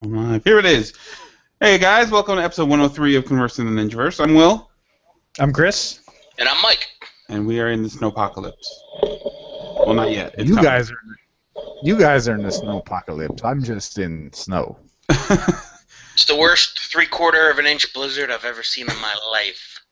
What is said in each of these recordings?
Live. Here it is. Hey guys, welcome to episode 103 of Converse in the Ninjaverse. I'm Will. I'm Chris. And I'm Mike. And we are in the snowpocalypse. Well, not yet. It's You coming. guys are in the snowpocalypse. I'm just in snow. It's the worst 3/4 of an inch blizzard I've ever seen in my life.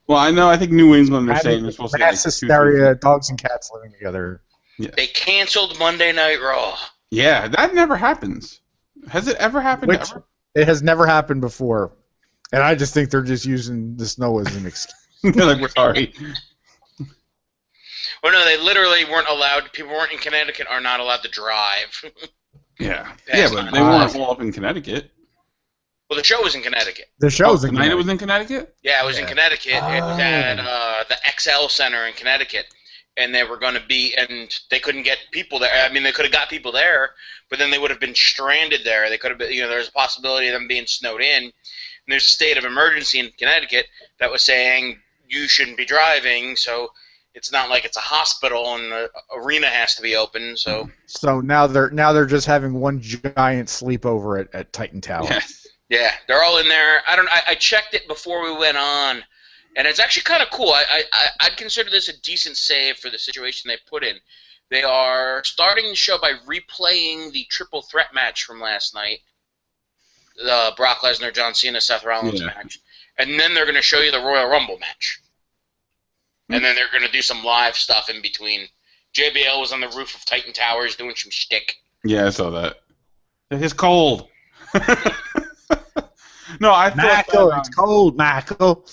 Well, I think New England, they're saying they're supposed to get mass like hysteria, dogs and cats living together. Yeah. They canceled Monday Night Raw. Yeah, that never happens. Has it ever happened ever? It has never happened before. And I just think they're just using the snow as an excuse. They're like, we're sorry. Well, no, they literally weren't allowed. People weren't in Connecticut are not allowed to drive. Yeah. That's Yeah, but not they weren't all up in Connecticut. Well, the show was in Connecticut. The show's in tonight Connecticut. it was in Connecticut? Yeah, it was in Connecticut. It was at Oh. the XL Center in Connecticut. And they were going to be, and they couldn't get people there. I mean, they could have got people there, but then they would have been stranded there. They could have been, there's a possibility of them being snowed in. And there's a state of emergency in Connecticut that was saying you shouldn't be driving. So it's not like it's a hospital and the arena has to be open. So now they're just having one giant sleepover at Titan Tower. Yes. yeah, they're all in there. I checked it before we went on. And it's actually kind of cool. I'd consider this a decent save for the situation they put in. They are starting the show by replaying the triple threat match from last night, the Brock Lesnar, John Cena, Seth Rollins match. And then they're going to show you the Royal Rumble match. And then they're going to do some live stuff in between. JBL was on the roof of Titan Towers doing some shtick. Yeah, I saw that. It's cold. No, I thought Michael, that, it's cold, Michael.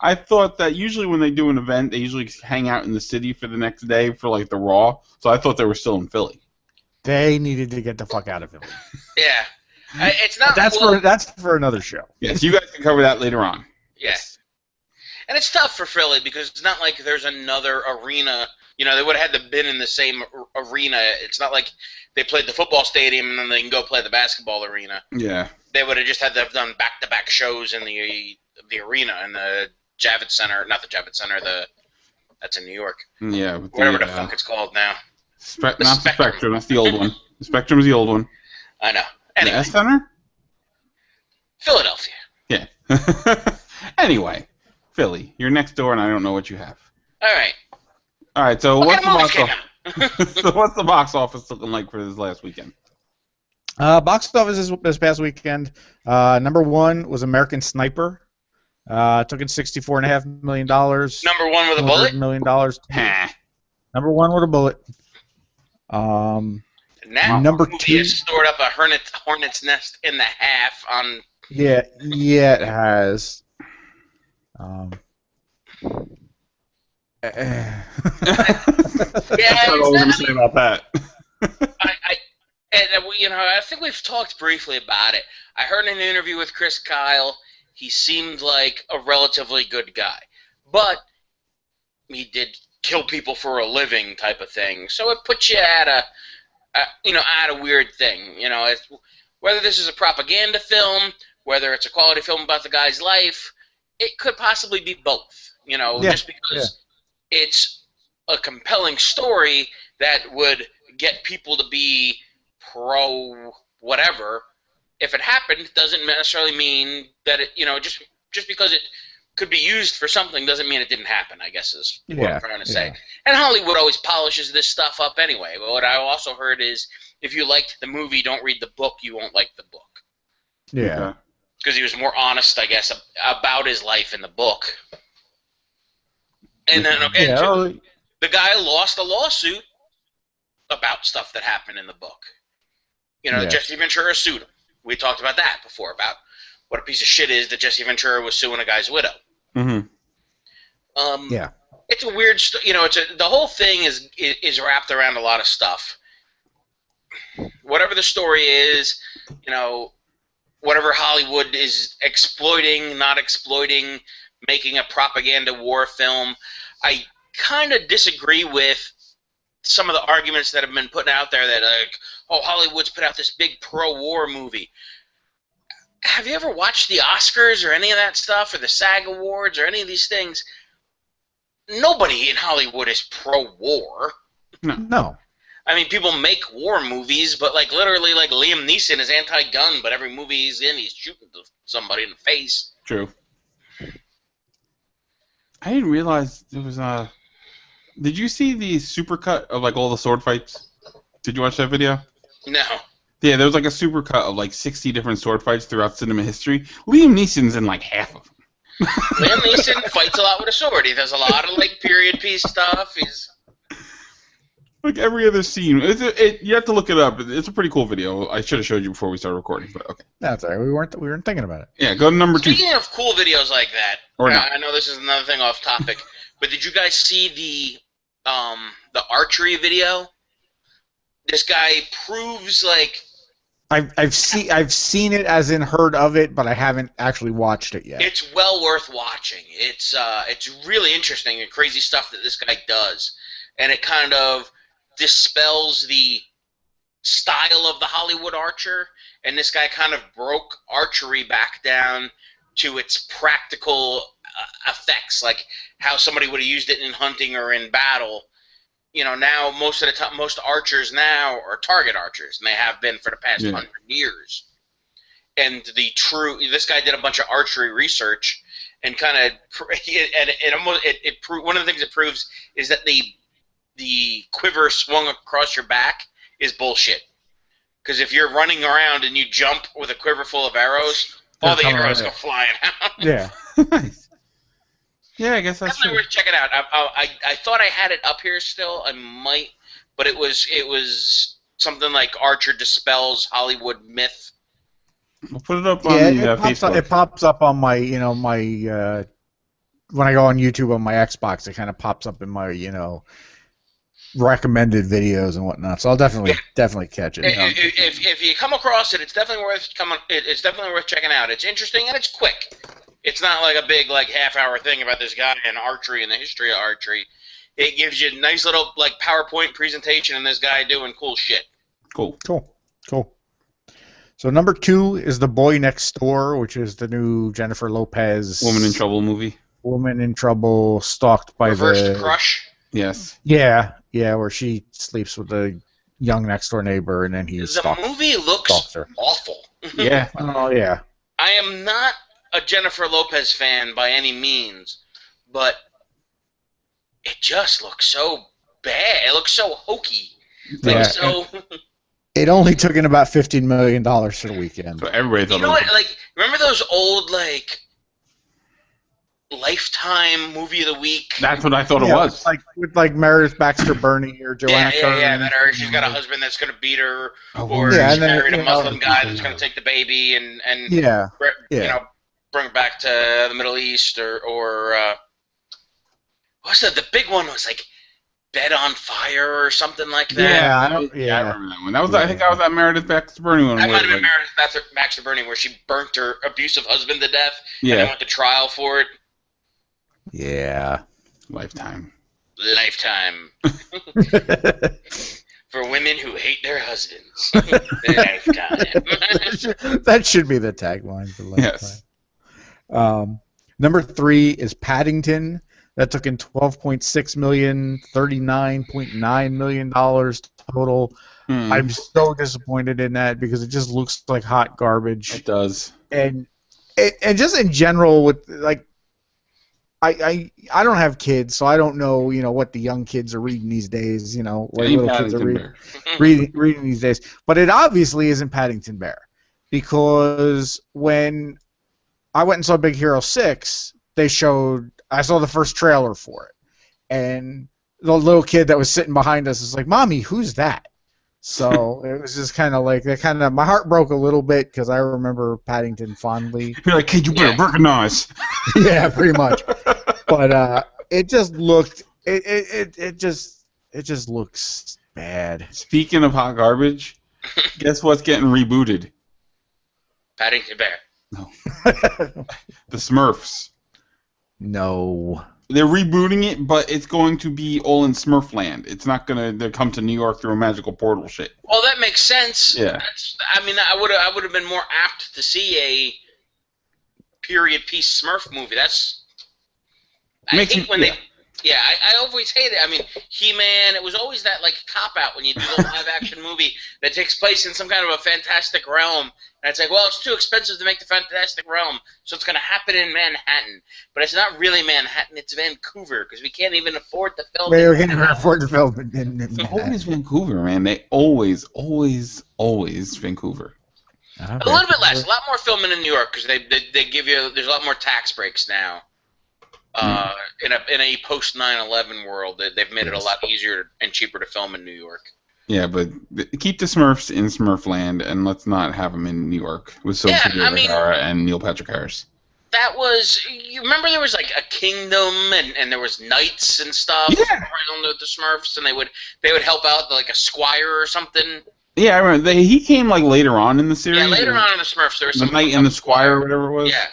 I thought that usually when they do an event, they usually hang out in the city for the next day for like the Raw. So I thought they were still in Philly. They needed to get the fuck out of Philly. Yeah. It's not. That's for another show. Yes, you guys can cover that later on. Yeah. And it's tough for Philly because it's not like there's another arena. They would have had to been in the same arena. It's not like they played the football stadium and then they can go play the basketball arena. Yeah. They would have just had to have done back-to-back shows in the arena in the Javits Center. Not the Javits Center. That's in New York. Yeah. Whatever the fuck it's called now. Not the Spectrum. That's the old one. The Spectrum's the old one. I know. Anyway. The S Center? Philadelphia. Yeah. Anyway, Philly. You're next door, and I don't know what you have. All right. All right. So What what's kind the of box movie office? So what's the box office looking like for this last weekend? Box office this past weekend. Number one was American Sniper. Took in $64.5 million. Number one with a bullet? $100 million. Number one with a bullet. Now, number movie two has stored up a hornet's nest in the half on. Yeah, it has. Yeah, That's all I'm going to say about that. I think we've talked briefly about it. I heard in an interview with Chris Kyle, he seemed like a relatively good guy, but he did kill people for a living type of thing. So it puts you at a weird thing. Whether this is a propaganda film, whether it's a quality film about the guy's life, it could possibly be both. Just because it's a compelling story that would get people to be pro whatever. If it happened, it doesn't necessarily mean that it, just because it could be used for something doesn't mean it didn't happen, I guess is what I'm trying to say. And Hollywood always polishes this stuff up anyway. But what I also heard is if you liked the movie, don't read the book, you won't like the book. Yeah. Because he was more honest, I guess, about his life in the book. And then, the guy lost a lawsuit about stuff that happened in the book. Jesse Ventura sued him. We talked about that before, about what a piece of shit is that Jesse Ventura was suing a guy's widow. Mm-hmm. It's a weird, the whole thing is wrapped around a lot of stuff. Whatever the story is, whatever Hollywood is exploiting, not exploiting, making a propaganda war film, I kind of disagree with some of the arguments that have been put out there that, Hollywood's put out this big pro-war movie. Have you ever watched the Oscars or any of that stuff, or the SAG Awards or any of these things? Nobody in Hollywood is pro-war. No. I mean, people make war movies, but like literally, like Liam Neeson is anti-gun, but every movie he's in, he's shooting somebody in the face. True. I didn't realize there was a. Did you see the supercut of like all the sword fights? Did you watch that video? No. Yeah, there was like a supercut of like 60 different sword fights throughout cinema history. Liam Neeson's in like half of them. Liam Neeson fights a lot with a sword. He does a lot of like period piece stuff. He's like every other scene. You have to look it up. It's a pretty cool video. I should have showed you before we started recording, but okay. That's all right. We weren't thinking about it. Yeah, go to number 2. Speaking of cool videos like that, Or not. I know this is another thing off topic, but did you guys see the archery video? This guy proves like I've seen it as in heard of it, but I haven't actually watched it yet. it's well worth watching. It's really interesting and crazy stuff that this guy does, and it kind of dispels the style of the Hollywood archer, and this guy kind of broke archery back down to its practical effects, like how somebody would have used it in hunting or in battle. You know, now most of the time, most archers now are target archers, and they have been for the past 100 years. And this guy did a bunch of archery research, and kind of, one of the things it proves is that the quiver swung across your back is bullshit. Because if you're running around and you jump with a quiver full of arrows, all the arrows go flying out. Yeah. Nice. Yeah, I guess that's Definitely worth checking out. I thought I had it up here still. I might, but it was something like Archer dispels Hollywood myth. We'll put it up on the Facebook. It pops up on my, my when I go on YouTube on my Xbox, it kind of pops up in my, recommended videos and whatnot. So I'll definitely catch it. If you come across it, it's definitely worth checking out. It's interesting and it's quick. It's not like a big half-hour thing about this guy and archery and the history of archery. It gives you a nice little PowerPoint presentation and this guy doing cool shit. Cool. So number 2 is The Boy Next Door, which is the new Jennifer Lopez Woman in Trouble movie. Woman in Trouble, stalked by Reversed crush. Yes. Yeah, where she sleeps with the young next door neighbor and then he The movie looks awful. Yeah. Oh yeah. I am not a Jennifer Lopez fan by any means, but it just looks so bad. It looks so hokey. It only took in about $15 million for the weekend. So everybody thought. You know what? Remember those old Lifetime movie of the week? That's what I thought it was. With Meredith Baxter Burney or Joanna Kerr. Yeah. She's got a husband that's going to beat her, or yeah, she's married a Muslim guy that's going to take the baby and bring it back to the Middle East, or what's that? The big one was Bed on Fire or something like that. Yeah, I remember that one. I think that was that Meredith Baxter Burney one. That might have been Meredith Baxter Burney, where she burnt her abusive husband to death. Yeah. And they went to trial for it. Yeah. Lifetime. For women who hate their husbands. Lifetime. That should be the tagline for Lifetime. Yes. Number 3 is Paddington. That took in $12.6 million, $39.9 million total. I'm so disappointed in that because it just looks like hot garbage. It does. And just in general, with I don't have kids, so I don't know what the young kids are reading these days. What little kids are reading these days. But it obviously isn't Paddington Bear, because when I went and saw Big Hero 6, I saw the first trailer for it, and the little kid that was sitting behind us was like, "Mommy, who's that?" So it was just kind of my heart broke a little bit because I remember Paddington fondly. You're like, "Kid, you better recognize." Yeah, pretty much. But it just looked, it just looks bad. Speaking of hot garbage, guess what's getting rebooted? Paddington Bear. No. The Smurfs. No. They're rebooting it, but it's going to be all in Smurfland. It's not going to come to New York through a magical portal shit. Well, that makes sense. Yeah. I would have been more apt to see a period piece Smurf movie. I hate when Yeah, I always hate it. I mean, He-Man, it was always that, like, cop-out when you do a live-action movie that takes place in some kind of a fantastic realm. And it's like, well, it's too expensive to make the fantastic realm, so it's going to happen in Manhattan. But it's not really Manhattan, it's Vancouver, because we can't even afford to film We it. can't even afford to film it in Always Vancouver, man. They always Vancouver. A little bit less. A lot more filming in New York, because they give you, there's a lot more tax breaks now. In a post 9/11 world, they've made it a lot easier and cheaper to film in New York. Yeah, but keep the Smurfs in Smurfland, and let's not have them in New York with Sofia Vergara and Neil Patrick Harris. That was, you remember there was like a kingdom and there was knights and stuff around the Smurfs, and they would help out like a squire or something. Yeah, I remember. He came like later on in the series. Yeah, later on in the Smurfs, there was the knight and the squire, or whatever it was. Yeah.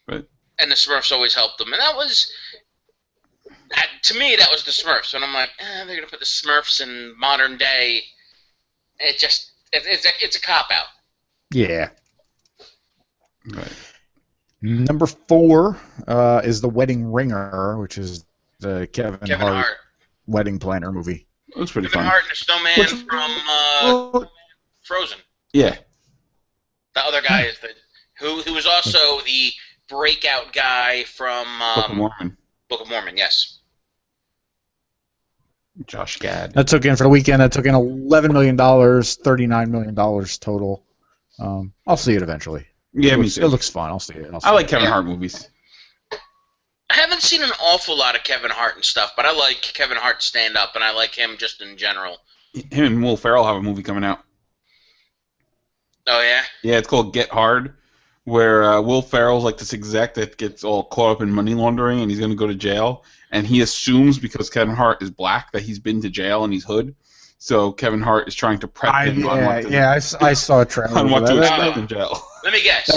But and the Smurfs always helped them, and that was, to me, that was the Smurfs. And I'm like, they're gonna put the Smurfs in modern day. It's a cop out. Yeah. Right. Number 4 is The Wedding Ringer, which is the Kevin Hart wedding planner movie. It was pretty Kevin fun. Hart and the snowman from Frozen. Yeah. The other guy is who was also the breakout guy from Book of Mormon. Book of Mormon, yes. Josh Gad. That took in for the weekend. That took in $11 million, $39 million total. I'll see it eventually. Yeah, it looks fun. I'll see it. I like Kevin Hart movies. I haven't seen an awful lot of Kevin Hart and stuff, but I like Kevin Hart stand-up, and I like him just in general. Him and Will Ferrell have a movie coming out. Oh, yeah? Yeah, it's called Get Hard, where Will Ferrell's like this exec that gets all caught up in money laundering, and he's going to go to jail. And he assumes, because Kevin Hart is black, that he's been to jail and he's hood. So Kevin Hart is trying to prep him on what to, I saw a trailer on what to expect in jail. Let me guess.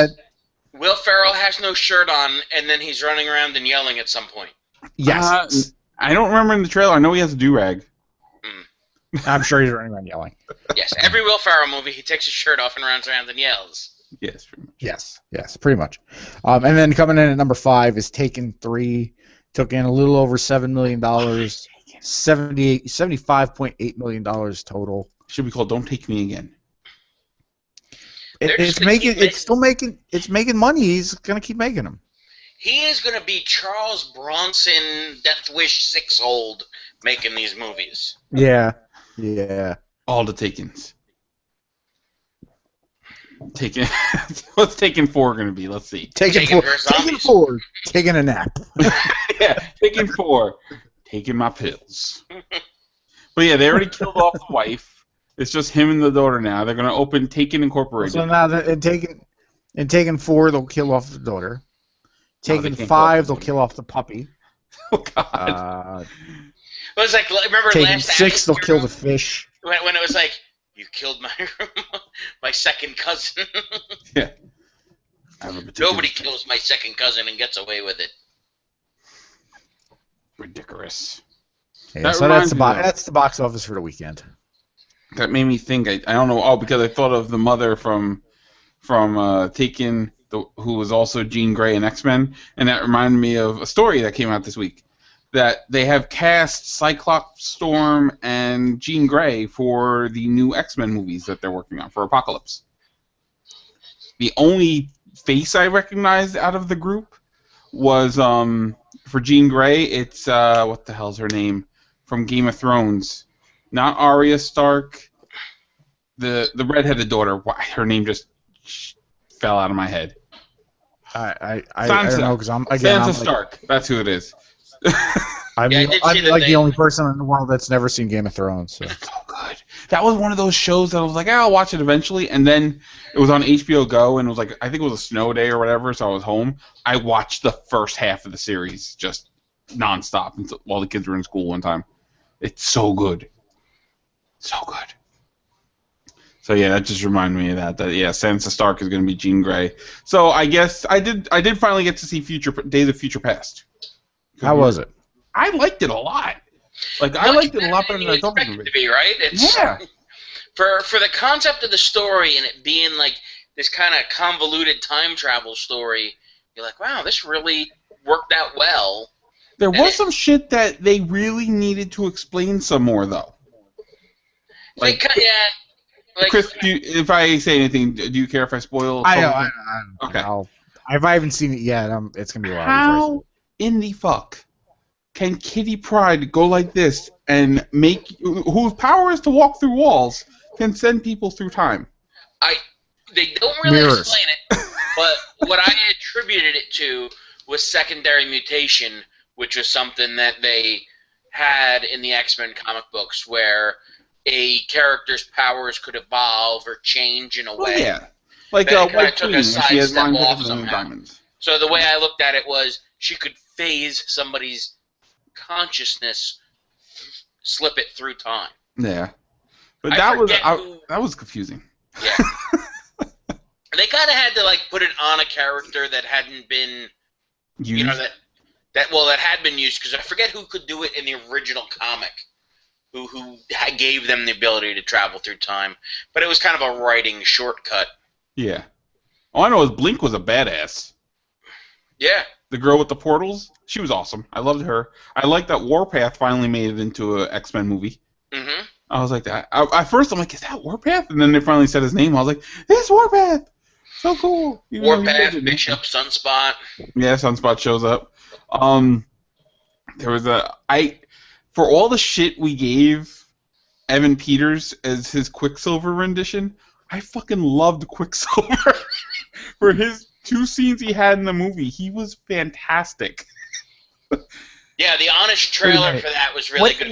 Will Ferrell has no shirt on, and then he's running around and yelling at some point. Yes. I don't remember in the trailer. I know he has a do-rag. I'm sure he's running around yelling. Yes, every Will Ferrell movie, he takes his shirt off and runs around and yells. Yes, pretty much. Yes, pretty much. And then coming in at number 5 is Taken 3. Took in a little over $7 million, $75.8 million total. Should be called "Don't Take Me Again." It's making money. He's gonna keep making them. He is gonna be Charles Bronson, Death Wish 6-old, making these movies. Yeah. All the Takens. Taken. What's Taken 4 going to be? Let's see. Taken 4. Taking a nap. Yeah, Taken 4. Taking my pills. But yeah, they already killed off the wife. It's just him and the daughter now. They're going to open Taken Incorporated. So now in Taken 4, they'll kill off the daughter. Taken 5, they'll kill off the puppy. Oh God. It was like, remember Taken last 6, they'll kill the fish. When it was like, you killed my second cousin. Yeah. Nobody kills my second cousin and gets away with it. Ridiculous. Yeah, so that's the box office for the weekend. That made me think. I don't know. Oh, because I thought of the mother from Taken, who was also Jean Grey in X-Men, and that reminded me of a story that came out this week. That they have cast Cyclops, Storm, and Jean Grey for the new X-Men movies that they're working on for Apocalypse. The only face I recognized out of the group was for Jean Grey. It's what the hell's her name from Game of Thrones? Not Arya Stark. The redheaded daughter. Her name just fell out of my head. I don't know because Sansa Stark. That's who it is. I'm the only person in the world that's never seen Game of Thrones. So. It's so good. That was one of those shows that I was like, I'll watch it eventually. And then it was on HBO Go, and it was like, I think it was a snow day or whatever, so I was home. I watched the first half of the series just nonstop while the kids were in school one time. It's so good. So good. So yeah, that just reminded me of that. That yeah, Sansa Stark is going to be Jean Grey. So I guess I did finally get to see Days of Future Past. How was it? I liked it a lot. I liked it a lot better than I thought it would be. Right? Yeah. For the concept of the story and it being like this kind of convoluted time travel story, you're like, wow, this really worked out well. There was some shit that they really needed to explain some more, though. Like, Chris, if I say anything, do you care if I spoil? I know. Okay. If I haven't seen it yet, it's gonna be a while. How in the fuck can Kitty Pryde go like this and whose power is to walk through walls, can send people through time? They don't really explain it, but what I attributed it to was secondary mutation, which was something that they had in the X-Men comic books, where a character's powers could evolve or change in a way. Yeah, like White Queen, she has mind and diamonds. So the way I looked at it was she could phase somebody's consciousness, slip it through time. Yeah, but that was confusing. Yeah. They kind of had to put it on a character that hadn't been used. That had been used, because I forget who could do it in the original comic, who gave them the ability to travel through time. But it was kind of a writing shortcut. Yeah. All I know is Blink was a badass. Yeah. The girl with the portals, she was awesome. I loved her. I like that Warpath finally made it into an X-Men movie. Mm-hmm. I was like, at first I'm like, is that Warpath? And then they finally said his name. I was like, it's Warpath. So cool. Warpath, Bishop, Sunspot. Yeah, Sunspot shows up. There was for all the shit we gave Evan Peters as his Quicksilver rendition, I fucking loved Quicksilver. For his 2 scenes he had in the movie, he was fantastic. Yeah, the Honest trailer for that was really good.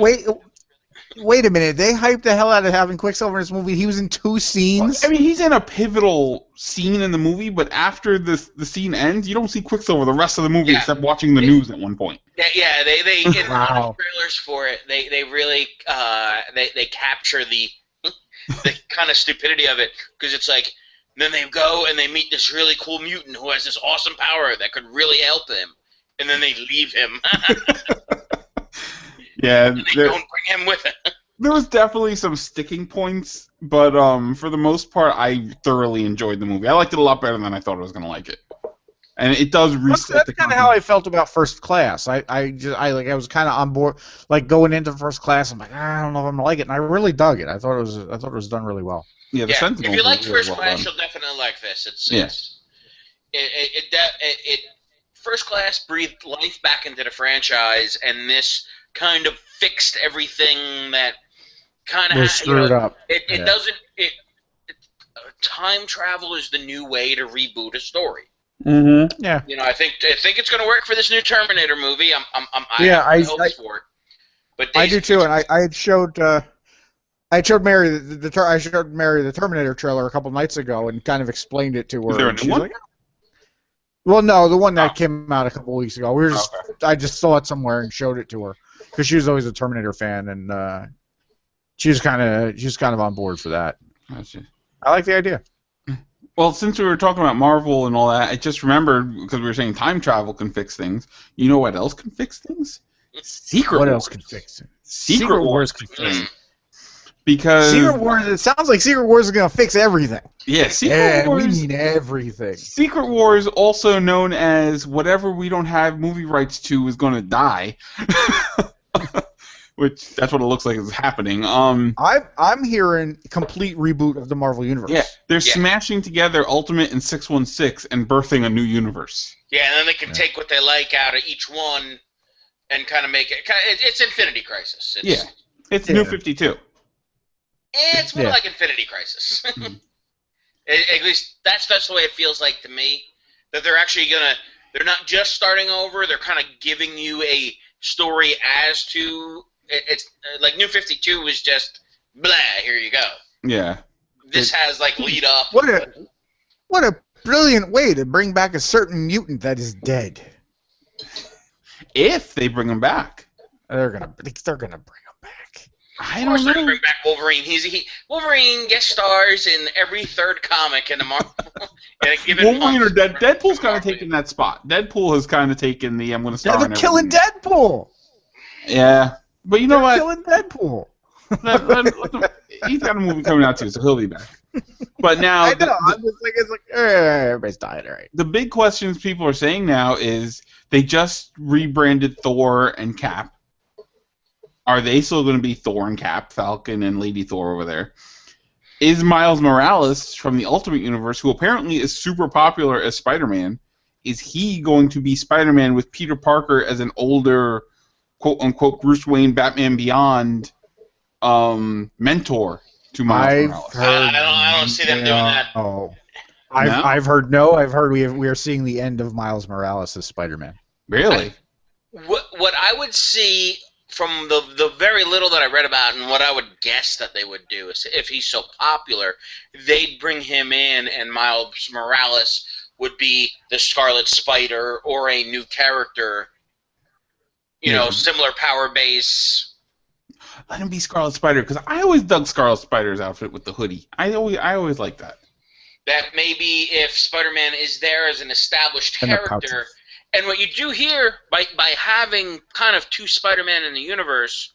Wait a minute. They hyped the hell out of having Quicksilver in this movie. He was in 2 scenes? I mean, he's in a pivotal scene in the movie, but after the scene ends, you don't see Quicksilver the rest of the movie except watching the news at one point. Yeah, they in the trailers for it, they really they capture the kind of stupidity of it, because it's like, then they go and they meet this really cool mutant who has this awesome power that could really help him, and then they leave him. Yeah, and they don't bring him with them. There was definitely some sticking points, but for the most part, I thoroughly enjoyed the movie. I liked it a lot better than I thought I was going to like it, and it does reset. That's kind of how I felt about First Class. I was kind of on board, going into First Class. I'm like, I don't know if I'm gonna like it, and I really dug it. I thought it was done really well. Yeah, the Sentinels. If you like First Class, you'll definitely like this. First Class breathed life back into the franchise, and this kind of fixed everything that kind of screwed up. It doesn't. Time travel is the new way to reboot a story. Mm-hmm. Yeah. I think it's going to work for this new Terminator movie. I hope for it. But I do too, and I showed Mary the Terminator trailer a couple nights ago and kind of explained it to her. Is there a new one? Like, well, no, the one that came out a couple weeks ago. I just saw it somewhere and showed it to her because she was always a Terminator fan, and she was kind of on board for that. Gotcha. I like the idea. Well, since we were talking about Marvel and all that, I just remembered, because we were saying time travel can fix things. You know what else can fix things? Secret Wars. What else can fix it? Secret Wars can fix it. Because Secret Wars, it sounds like Secret Wars is going to fix everything. Yeah, Secret Wars. We need everything. Secret Wars, also known as whatever we don't have movie rights to, is going to die. Which, that's what it looks like is happening. I'm hearing complete reboot of the Marvel Universe. Yeah, they're smashing together Ultimate and 616 and birthing a new universe. Yeah, and then they can take what they like out of each one and kind of make it. It's Infinity Crisis. It's New 52. It's more like Infinity Crisis. At least that's the way it feels like to me. That they're actually they're not just starting over. They're kind of giving you a story as to. It's like New 52 was just blah. Here you go. Yeah. This has lead up. What a brilliant way to bring back a certain mutant that is dead. If they bring him back, they're gonna bring him back. I don't know. Bring back Wolverine. Wolverine guest stars in every third comic in the Marvel. Wolverine or Deadpool's kind of taken that spot. Deadpool has kind of taken the I'm going to star. Yeah, they're killing Deadpool. Yeah. But you know what? Killing Deadpool. He's got a movie coming out too, so he'll be back. But now, I know. I'm just like, it's like everybody's dying, right? The big questions people are saying now is they just rebranded Thor and Cap. Are they still going to be Thor and Cap, Falcon and Lady Thor over there? Is Miles Morales from the Ultimate Universe, who apparently is super popular as Spider-Man, is he going to be Spider-Man with Peter Parker as an older, quote-unquote, Bruce Wayne, Batman Beyond mentor to Miles Morales? I don't see them doing that. Oh, I've heard no. I've heard we are seeing the end of Miles Morales as Spider-Man. Really? What I would see from the very little that I read about, and what I would guess that they would do is, if he's so popular, they'd bring him in, and Miles Morales would be the Scarlet Spider or a new character, similar power base. Let him be Scarlet Spider, because I always dug Scarlet Spider's outfit with the hoodie. I always liked that. That maybe if Spider-Man is there as an established character, and what you do here by having kind of two Spider-Man in the universe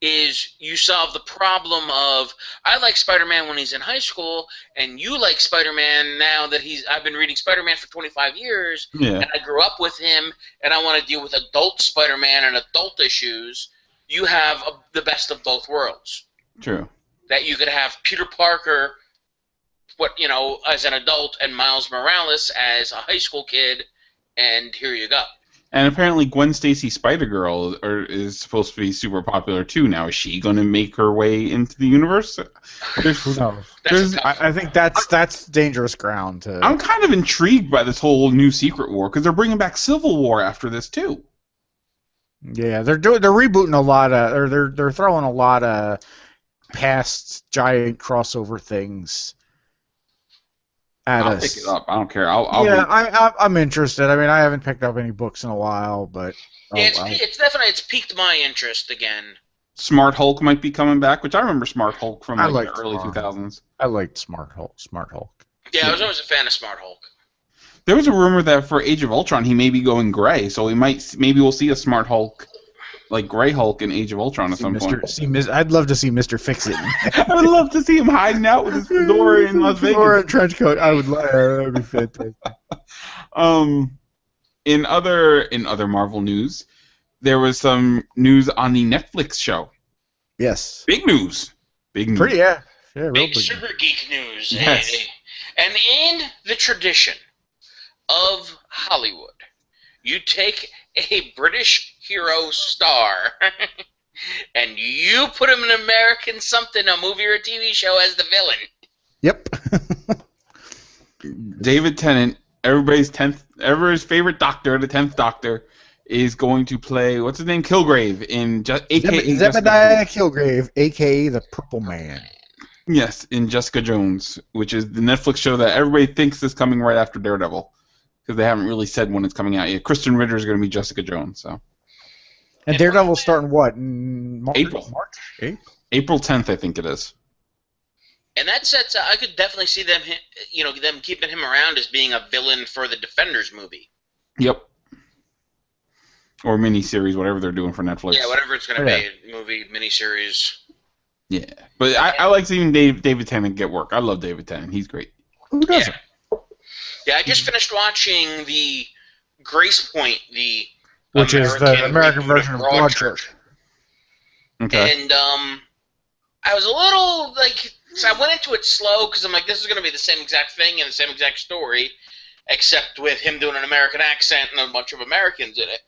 is you solve the problem of, I like Spider-Man when he's in high school, and you like Spider-Man now that I've been reading Spider-Man for 25 years, and I grew up with him, and I want to deal with adult Spider-Man and adult issues. You have the best of both worlds. True. That you could have Peter Parker, as an adult, and Miles Morales as a high school kid, and here you go. And apparently Gwen Stacy Spider-Girl is supposed to be super popular too now. Is she going to make her way into the universe? Who knows? I think that's dangerous ground. I'm kind of intrigued by this whole new Secret War, because they're bringing back Civil War after this too. Yeah, they're rebooting a lot of, or they're throwing a lot of past giant crossover things. I'll pick it up. I don't care. I'm interested. I mean, I haven't picked up any books in a while, but it's piqued my interest again. Smart Hulk might be coming back, which I remember Smart Hulk from the early 2000s. I liked Smart Hulk. Yeah, I was always a fan of Smart Hulk. There was a rumor that for Age of Ultron he may be going gray, so maybe we'll see a Smart Hulk, like Gray Hulk in Age of Ultron at some point. I'd love to see Mr. Fix-It. I would love to see him hiding out with his fedora in Las Vegas. Or a trench coat. That would be fantastic. In other Marvel news, there was some news on the Netflix show. Yes. Big news. Pretty, yeah. Big super geek news. Yes. And in the tradition of Hollywood, you take a British hero star and you put him in an American something, a movie or a TV show, as the villain. Yep. David Tennant, everybody's favorite Doctor, the 10th Doctor, is going to play, what's his name, Kilgrave, a.k.a. Zebediah Kilgrave, a.k.a. the Purple Man. Yes, in Jessica Jones, which is the Netflix show that everybody thinks is coming right after Daredevil, because they haven't really said when it's coming out yet. Kristen Ritter is going to be Jessica Jones, so. And Daredevil's starting what? In March? April. April 10th, I think it is. And that sets, I could definitely see them, them keeping him around as being a villain for the Defenders movie. Yep. Or miniseries, whatever they're doing for Netflix. Yeah, whatever it's going to be, movie, miniseries. Yeah, but I like seeing David Tennant get work. I love David Tennant. He's great. Who doesn't? Yeah, I just finished watching the Grace Point, which is the American version of Broadchurch. Okay. And I was a little so I went into it slow because I'm like, this is going to be the same exact thing and the same exact story, except with him doing an American accent and a bunch of Americans in it.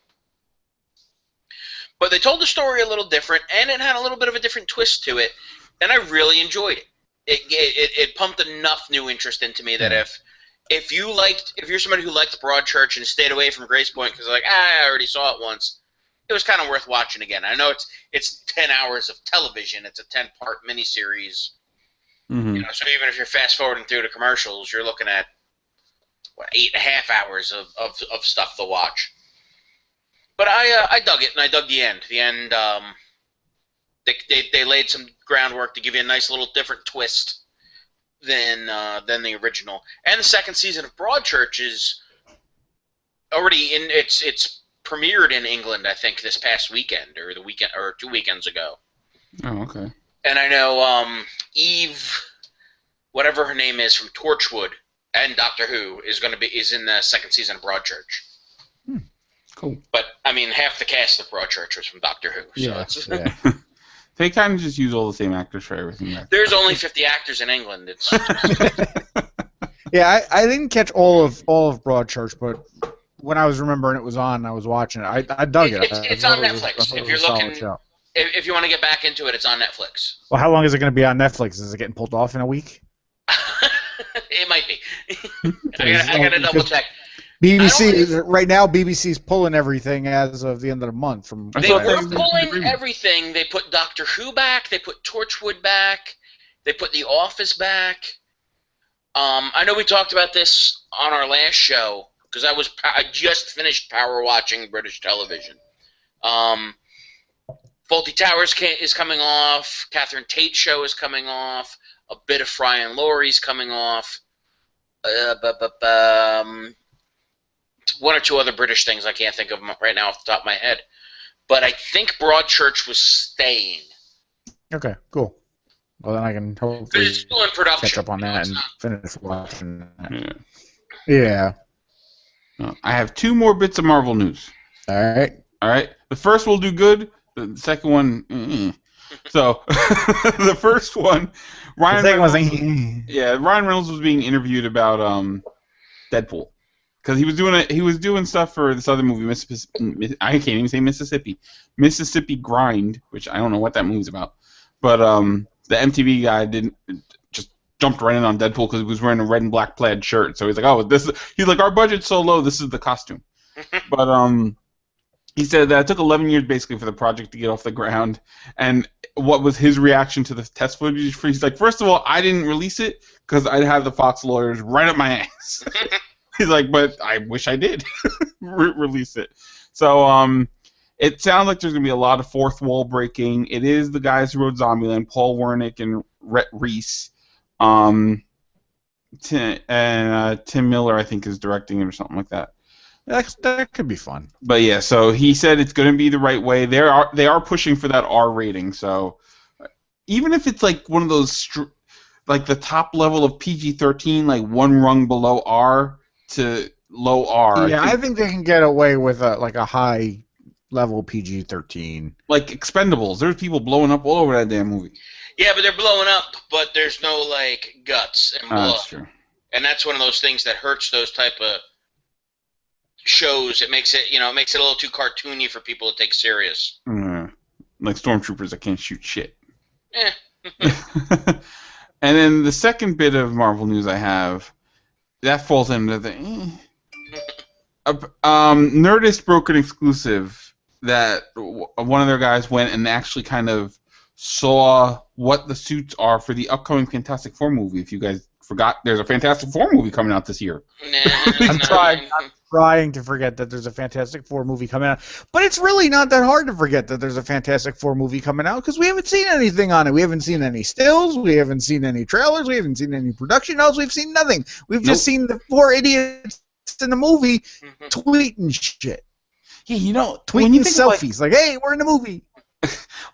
But they told the story a little different, and it had a little bit of a different twist to it, and I really enjoyed it. It pumped enough new interest into me that if you're somebody who liked Broadchurch and stayed away from Grace Point because I already saw it once, it was kind of worth watching again. I know it's 10 hours of television. It's a 10-part miniseries. Mm-hmm. So even if you're fast forwarding through the commercials, you're looking at 8.5 hours of stuff to watch. But I dug it, and I dug the end. The end, they laid some groundwork to give you a nice little different twist than the original. And the second season of Broadchurch is already in. It's premiered in England, I think, this past weekend or 2 weekends ago. Oh, okay. And I know Eve, whatever her name is from Torchwood and Doctor Who, is in the second season of Broadchurch. Cool. But I mean, half the cast of Broadchurch was from Doctor Who. So Yeah. They kind of just use all the same actors for everything. There's only 50 actors in England. It's Yeah, I didn't catch all of Broadchurch, but when I was remembering it was on, I was watching it. I dug it. It's on Netflix. If you're looking, if you want to get back into it, it's on Netflix. Well, how long is it going to be on Netflix? Is it getting pulled off in a week? It might be. I gotta double check. BBC right now. BBC's pulling everything as of the end of the month. They were pulling everything. They put Doctor Who back. They put Torchwood back. They put The Office back. I know we talked about this on our last show because I just finished power watching British television. Fawlty Towers is coming off. Catherine Tate show is coming off. A bit of Fry and Laurie's coming off. One or two other British things I can't think of right now off the top of my head. But I think Broadchurch was staying. Okay, cool. Well, then I can hopefully it's still in production, catch up on that and finish watching that. Yeah. I have two more bits of Marvel news. All right. The first will do good. The second one, So, the first one, Ryan Reynolds was being interviewed about Deadpool. Because he was doing stuff for this other movie, I can't even say Mississippi Grind, which I don't know what that movie's about. But the MTV guy just jumped right in on Deadpool because he was wearing a red and black plaid shirt. So he's like, he's like, our budget's so low, this is the costume. But he said that it took 11 years basically for the project to get off the ground. And what was his reaction to the test footage? He's like, first of all, I didn't release it because I'd have the Fox lawyers right up my ass. He's like, but I wish I did release it. So it sounds like there's going to be a lot of fourth wall breaking. It is the guys who wrote Zombieland, Paul Wernick and Rhett Reese. Tim Miller, I think, is directing it or something like that. That could be fun. But yeah, so he said it's going to be the right way. They are pushing for that R rating. So even if it's like one of those like the top level of PG-13, like one rung below R to low R. Yeah, I think they can get away with a high level PG-13. Like Expendables, there's people blowing up all over that damn movie. Yeah, but they're blowing up, but there's no like guts and blood. That's true. And that's one of those things that hurts those type of shows. It makes it a little too cartoony for people to take serious. Like stormtroopers that can't shoot shit. Eh. And then the second bit of Marvel news I have, that falls into the Nerdist broke an exclusive that one of their guys went and actually kind of saw what the suits are for the upcoming Fantastic Four movie. If you guys forgot, there's a Fantastic Four movie coming out this year. I'm trying to forget that there's a Fantastic Four movie coming out. But it's really not that hard to forget that there's a Fantastic Four movie coming out because we haven't seen anything on it. We haven't seen any stills. We haven't seen any trailers. We haven't seen any production notes. We've seen nothing. We've just seen the four idiots in the movie tweeting shit. Yeah, tweeting selfies. Like, hey, we're in the movie.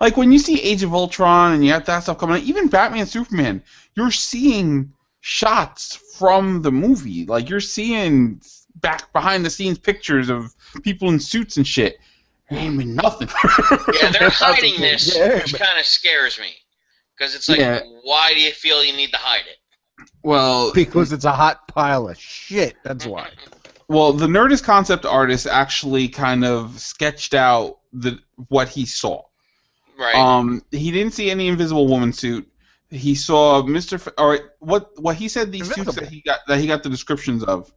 Like when you see Age of Ultron and you have that stuff coming out, even Batman, Superman, you're seeing shots from the movie. Like you're seeing back behind the scenes pictures of people in suits and shit. There ain't been nothing. Yeah, they're hiding this, which kind of scares me. Because it's like, why do you feel you need to hide it? Well, because it's a hot pile of shit. That's why. Well, the Nerdist concept artist actually kind of sketched out what he saw. Right. He didn't see any Invisible Woman suit. He saw what he said these suits that he got the descriptions of.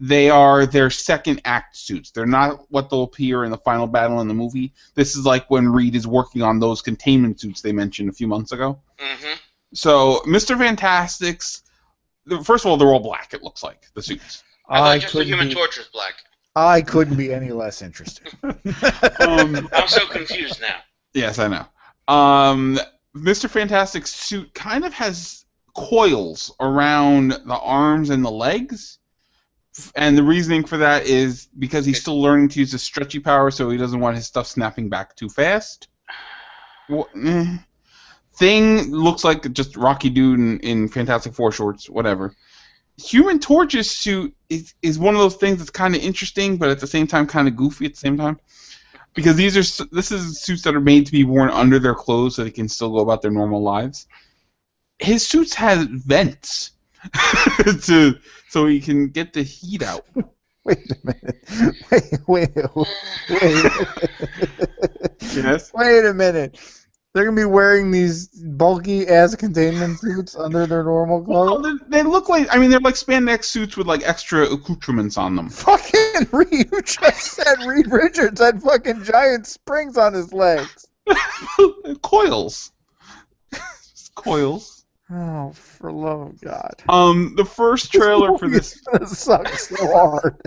They are their second act suits. They're not what they'll appear in the final battle in the movie. This is like when Reed is working on those containment suits they mentioned a few months ago. Mm-hmm. So, Mr. Fantastic's, first of all, they're all black, it looks like, the suits. I thought just the Human Torch was black. I couldn't be any less interested. I'm so confused now. Yes, I know. Mr. Fantastic's suit kind of has coils around the arms and the legs. And the reasoning for that is because he's still learning to use his stretchy power, so he doesn't want his stuff snapping back too fast. Thing looks like just Rocky Dude in Fantastic Four shorts, whatever. Human Torch's suit is one of those things that's kind of interesting, but at the same time kind of goofy at the same time. Because this is suits that are made to be worn under their clothes so they can still go about their normal lives. His suits have vents so he can get the heat out. Wait a minute. Wait. Yes? Wait a minute. They're going to be wearing these bulky-ass containment suits under their normal clothes? Well, they look like, I mean, they're like spandex suits with like extra accoutrements on them. Fucking Reed, you just said Reed Richards had fucking giant springs on his legs. Coils. Coils. Oh, for love of God. The first trailer for this sucks so hard.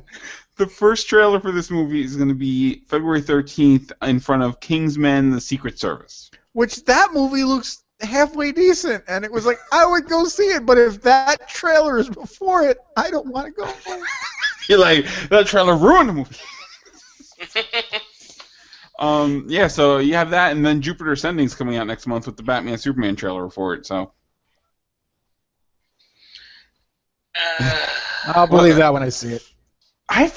The first trailer for this movie is going to be February 13th in front of Kingsmen: The Secret Service. Which that movie looks halfway decent, and it was like, I would go see it, but if that trailer is before it, I don't want to go. You're like, that trailer ruined the movie. Yeah, so you have that, and then Jupiter Ascending's coming out next month with the Batman Superman trailer for it, so. I'll believe that when I see it.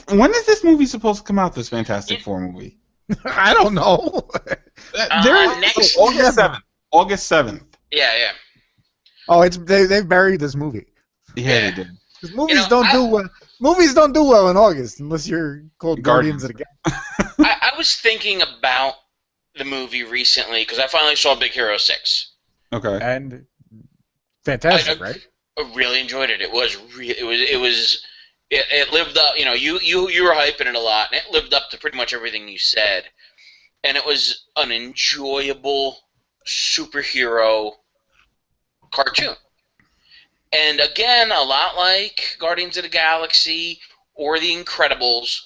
When is this movie supposed to come out, this Fantastic Four movie? I don't know. Next August 7th. August 7th. Yeah. Oh, they buried this movie. Yeah, they did. Because movies don't do well. Movies don't do well in August unless you're called Guardians of the Galaxy. I was thinking about the movie recently because I finally saw Big Hero 6. Okay. And fantastic, right? I really enjoyed it. It lived up. You know, you were hyping it a lot, and it lived up to pretty much everything you said. And it was an enjoyable superhero cartoon. And again, a lot like Guardians of the Galaxy or The Incredibles,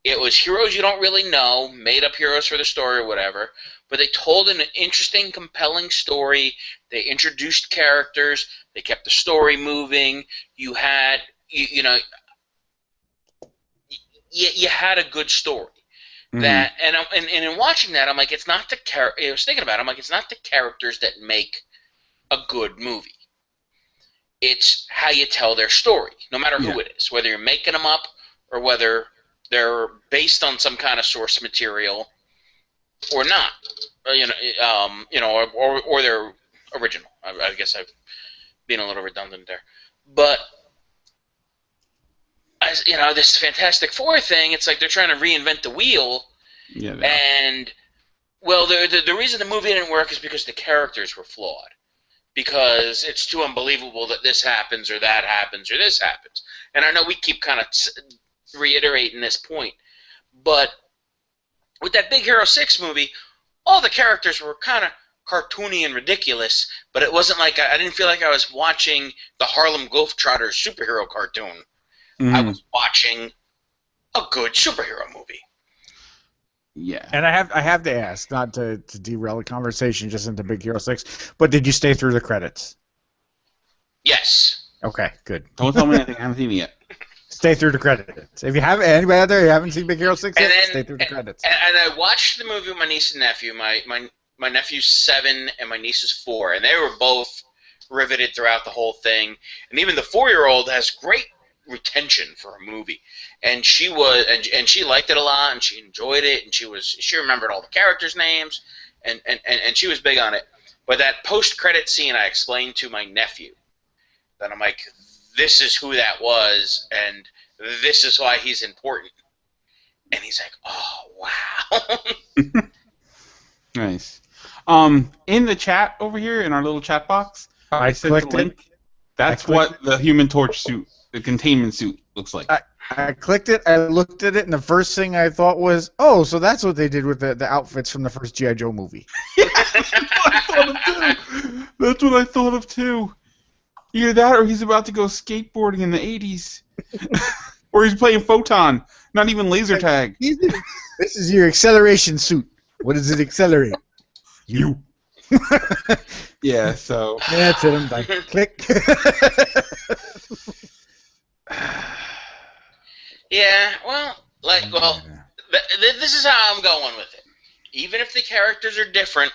it was heroes you don't really know, made up heroes for the story or whatever, but they told an interesting, compelling story. They introduced characters. They kept the story moving. You had, you had a good story. Mm-hmm. That and in watching that, I'm like, it's not the I was thinking about it. I'm like, it's not the characters that make a good movie. It's how you tell their story, no matter who it is, whether you're making them up or whether they're based on some kind of source material or not, or they're original. I guess I've been a little redundant there, but as this Fantastic Four thing, it's like they're trying to reinvent the wheel. Yeah. And well, the reason the movie didn't work is because the characters were flawed. Because it's too unbelievable that this happens or that happens or this happens. And I know we keep kind of reiterating this point, but with that Big Hero 6 movie, all the characters were kind of cartoony and ridiculous, but it wasn't like I didn't feel like I was watching the Harlem Globetrotters superhero cartoon. Mm-hmm. I was watching a good superhero movie. Yeah. And I have to ask, not to derail the conversation just into Big Hero 6, but did you stay through the credits? Yes. Okay, good. Don't tell me anything. I haven't seen it yet. Stay through the credits. If you have anybody out there who haven't seen Big Hero 6 yet, stay through the credits. And I watched the movie with my niece and nephew. My nephew's 7 and my niece is 4, and they were both riveted throughout the whole thing. And even the 4-year-old has great retention for a movie, and she liked it a lot, and she enjoyed it, and she remembered all the characters' names, and she was big on it. But that post-credit scene, I explained to my nephew that I'm like, this is who that was, and this is why he's important, and he's like, oh wow. Nice. In the chat over here in our little chat box, I clicked the link. That's what the Human Torch suit. The containment suit looks like. I clicked it, I looked at it, and the first thing I thought was, oh, so that's what they did with the outfits from the first G.I. Joe movie. That's what I thought of too. Either that or he's about to go skateboarding in the 80s. Or he's playing Photon, not even laser tag. This is your acceleration suit. What does it accelerate? You. Yeah, so. That's it, I'm done. Click. Yeah, this is how I'm going with it. Even if the characters are different,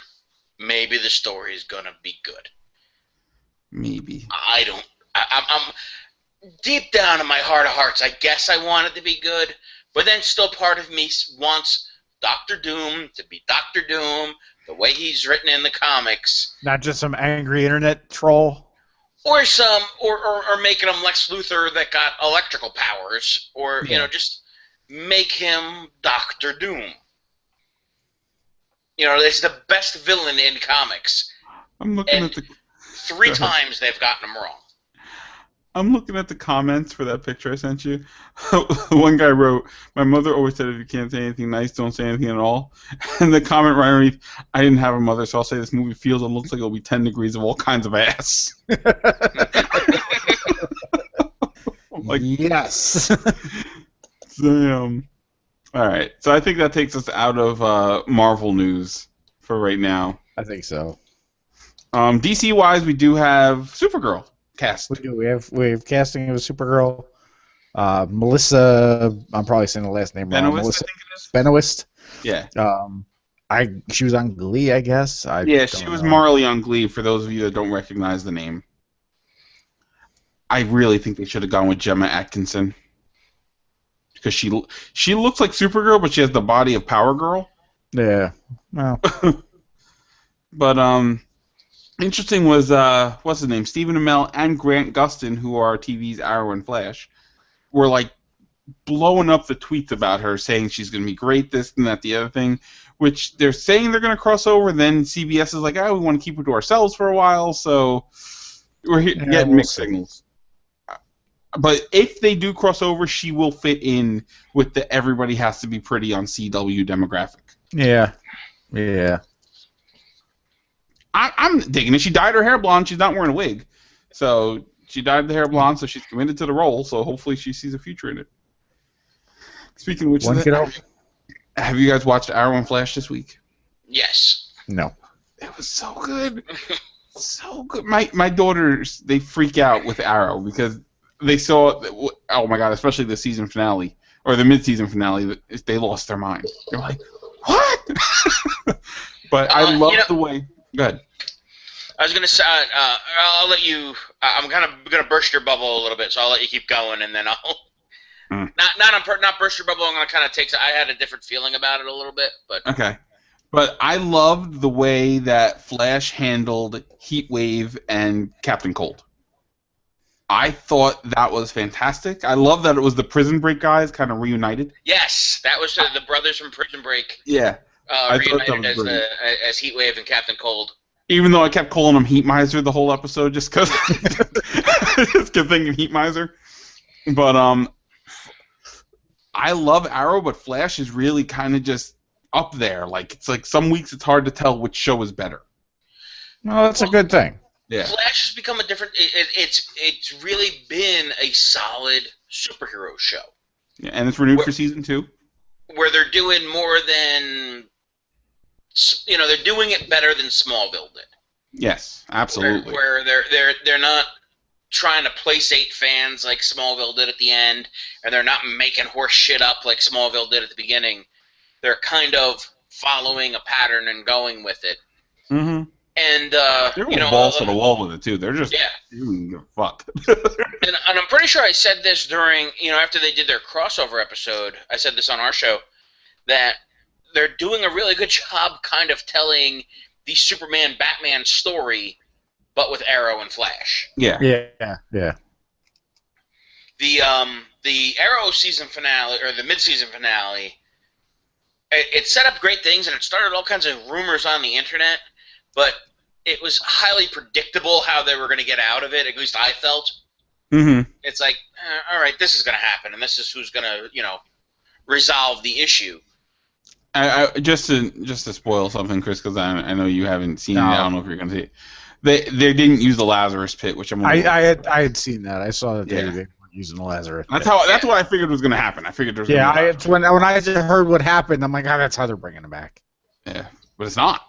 maybe the story is gonna be good. Maybe. I don't. I'm deep down in my heart of hearts. I guess I want it to be good, but then still part of me wants Doctor Doom to be Doctor Doom the way he's written in the comics. Not just some angry internet troll. Or making him Lex Luthor that got electrical powers, or just make him Doctor Doom. It's the best villain in comics. I'm looking at the 3 times they've gotten him wrong. I'm looking at the comments for that picture I sent you. One guy wrote, "My mother always said if you can't say anything nice, don't say anything at all." And the comment right underneath, "I didn't have a mother, so I'll say this movie feels and looks like it'll be 10 degrees of all kinds of ass." Like, yes. Damn. All right, so I think that takes us out of Marvel news for right now. I think so. DC wise, we do have Supergirl cast. We do. We have casting of Supergirl. Melissa, I'm probably saying the last name wrong. Benoist, Melissa I think it is. Benoist. Yeah. She was on Glee, I guess. She was Marley on Glee. For those of you that don't recognize the name, I really think they should have gone with Gemma Atkinson because she looks like Supergirl, but she has the body of Power Girl. Yeah. Well. But interesting was what's his name? Stephen Amell and Grant Gustin, who are TV's Arrow and Flash, were like blowing up the tweets about her, saying she's going to be great, this and that, the other thing, which they're saying they're going to cross over. Then CBS is like, we want to keep it to ourselves for a while, so we're getting mixed signals. But if they do cross over, she will fit in with the everybody has to be pretty on CW demographic. Yeah. Yeah. I'm digging it. She dyed her hair blonde. She's not wearing a wig. So she dyed the hair blonde, so she's committed to the role, so hopefully she sees a future in it. Speaking of which, have you guys watched Arrow and Flash this week? Yes. No. It was so good. So good. My daughters, they freak out with Arrow because they saw, oh my god, especially the season finale, or the mid-season finale, they lost their mind. They're like, what? But I love the way... Go ahead. I was going to say, I'll let you, I'm kind of going to burst your bubble a little bit, so I'll let you keep going, and then I'll, not burst your bubble, I'm going to kind of I had a different feeling about it a little bit, but. Okay. But I loved the way that Flash handled Heatwave and Captain Cold. I thought that was fantastic. I love that it was the Prison Break guys kind of reunited. Yes, that was the brothers from Prison Break. Yeah. Reunited as Heatwave and Captain Cold. Even though I kept calling him Heat Miser the whole episode just because I just kept thinking Heat Miser. But I love Arrow, but Flash is really kind of just up there. Like it's like some weeks it's hard to tell which show is better. Well, that's a good thing. Yeah. Flash has become a different. It's really been a solid superhero show. Yeah, and it's renewed for season 2. Where they're doing more than, they're doing it better than Smallville did. Yes, absolutely. Where they're not trying to placate fans like Smallville did at the end, and they're not making horse shit up like Smallville did at the beginning. They're kind of following a pattern and going with it. Mm-hmm. And they're balls to the wall with it too. They're just fuck. and I'm pretty sure I said this during after they did their crossover episode. I said this on our show that they're doing a really good job, kind of telling the Superman Batman story, but with Arrow and Flash. Yeah. The Arrow season finale or the mid-season finale, it set up great things and it started all kinds of rumors on the internet. But it was highly predictable how they were going to get out of it. At least I felt. Mm-hmm. It's like, all right, this is going to happen, and this is who's going to, resolve the issue. I just to spoil something, Chris, because I know you haven't seen it. I don't know if you're going to see it. They didn't use the Lazarus Pit, which I had seen that. I saw that they were using the Lazarus Pit. That's what I figured was going to happen. I figured there was when I heard what happened, I'm like, that's how they're bringing it back. Yeah, but it's not.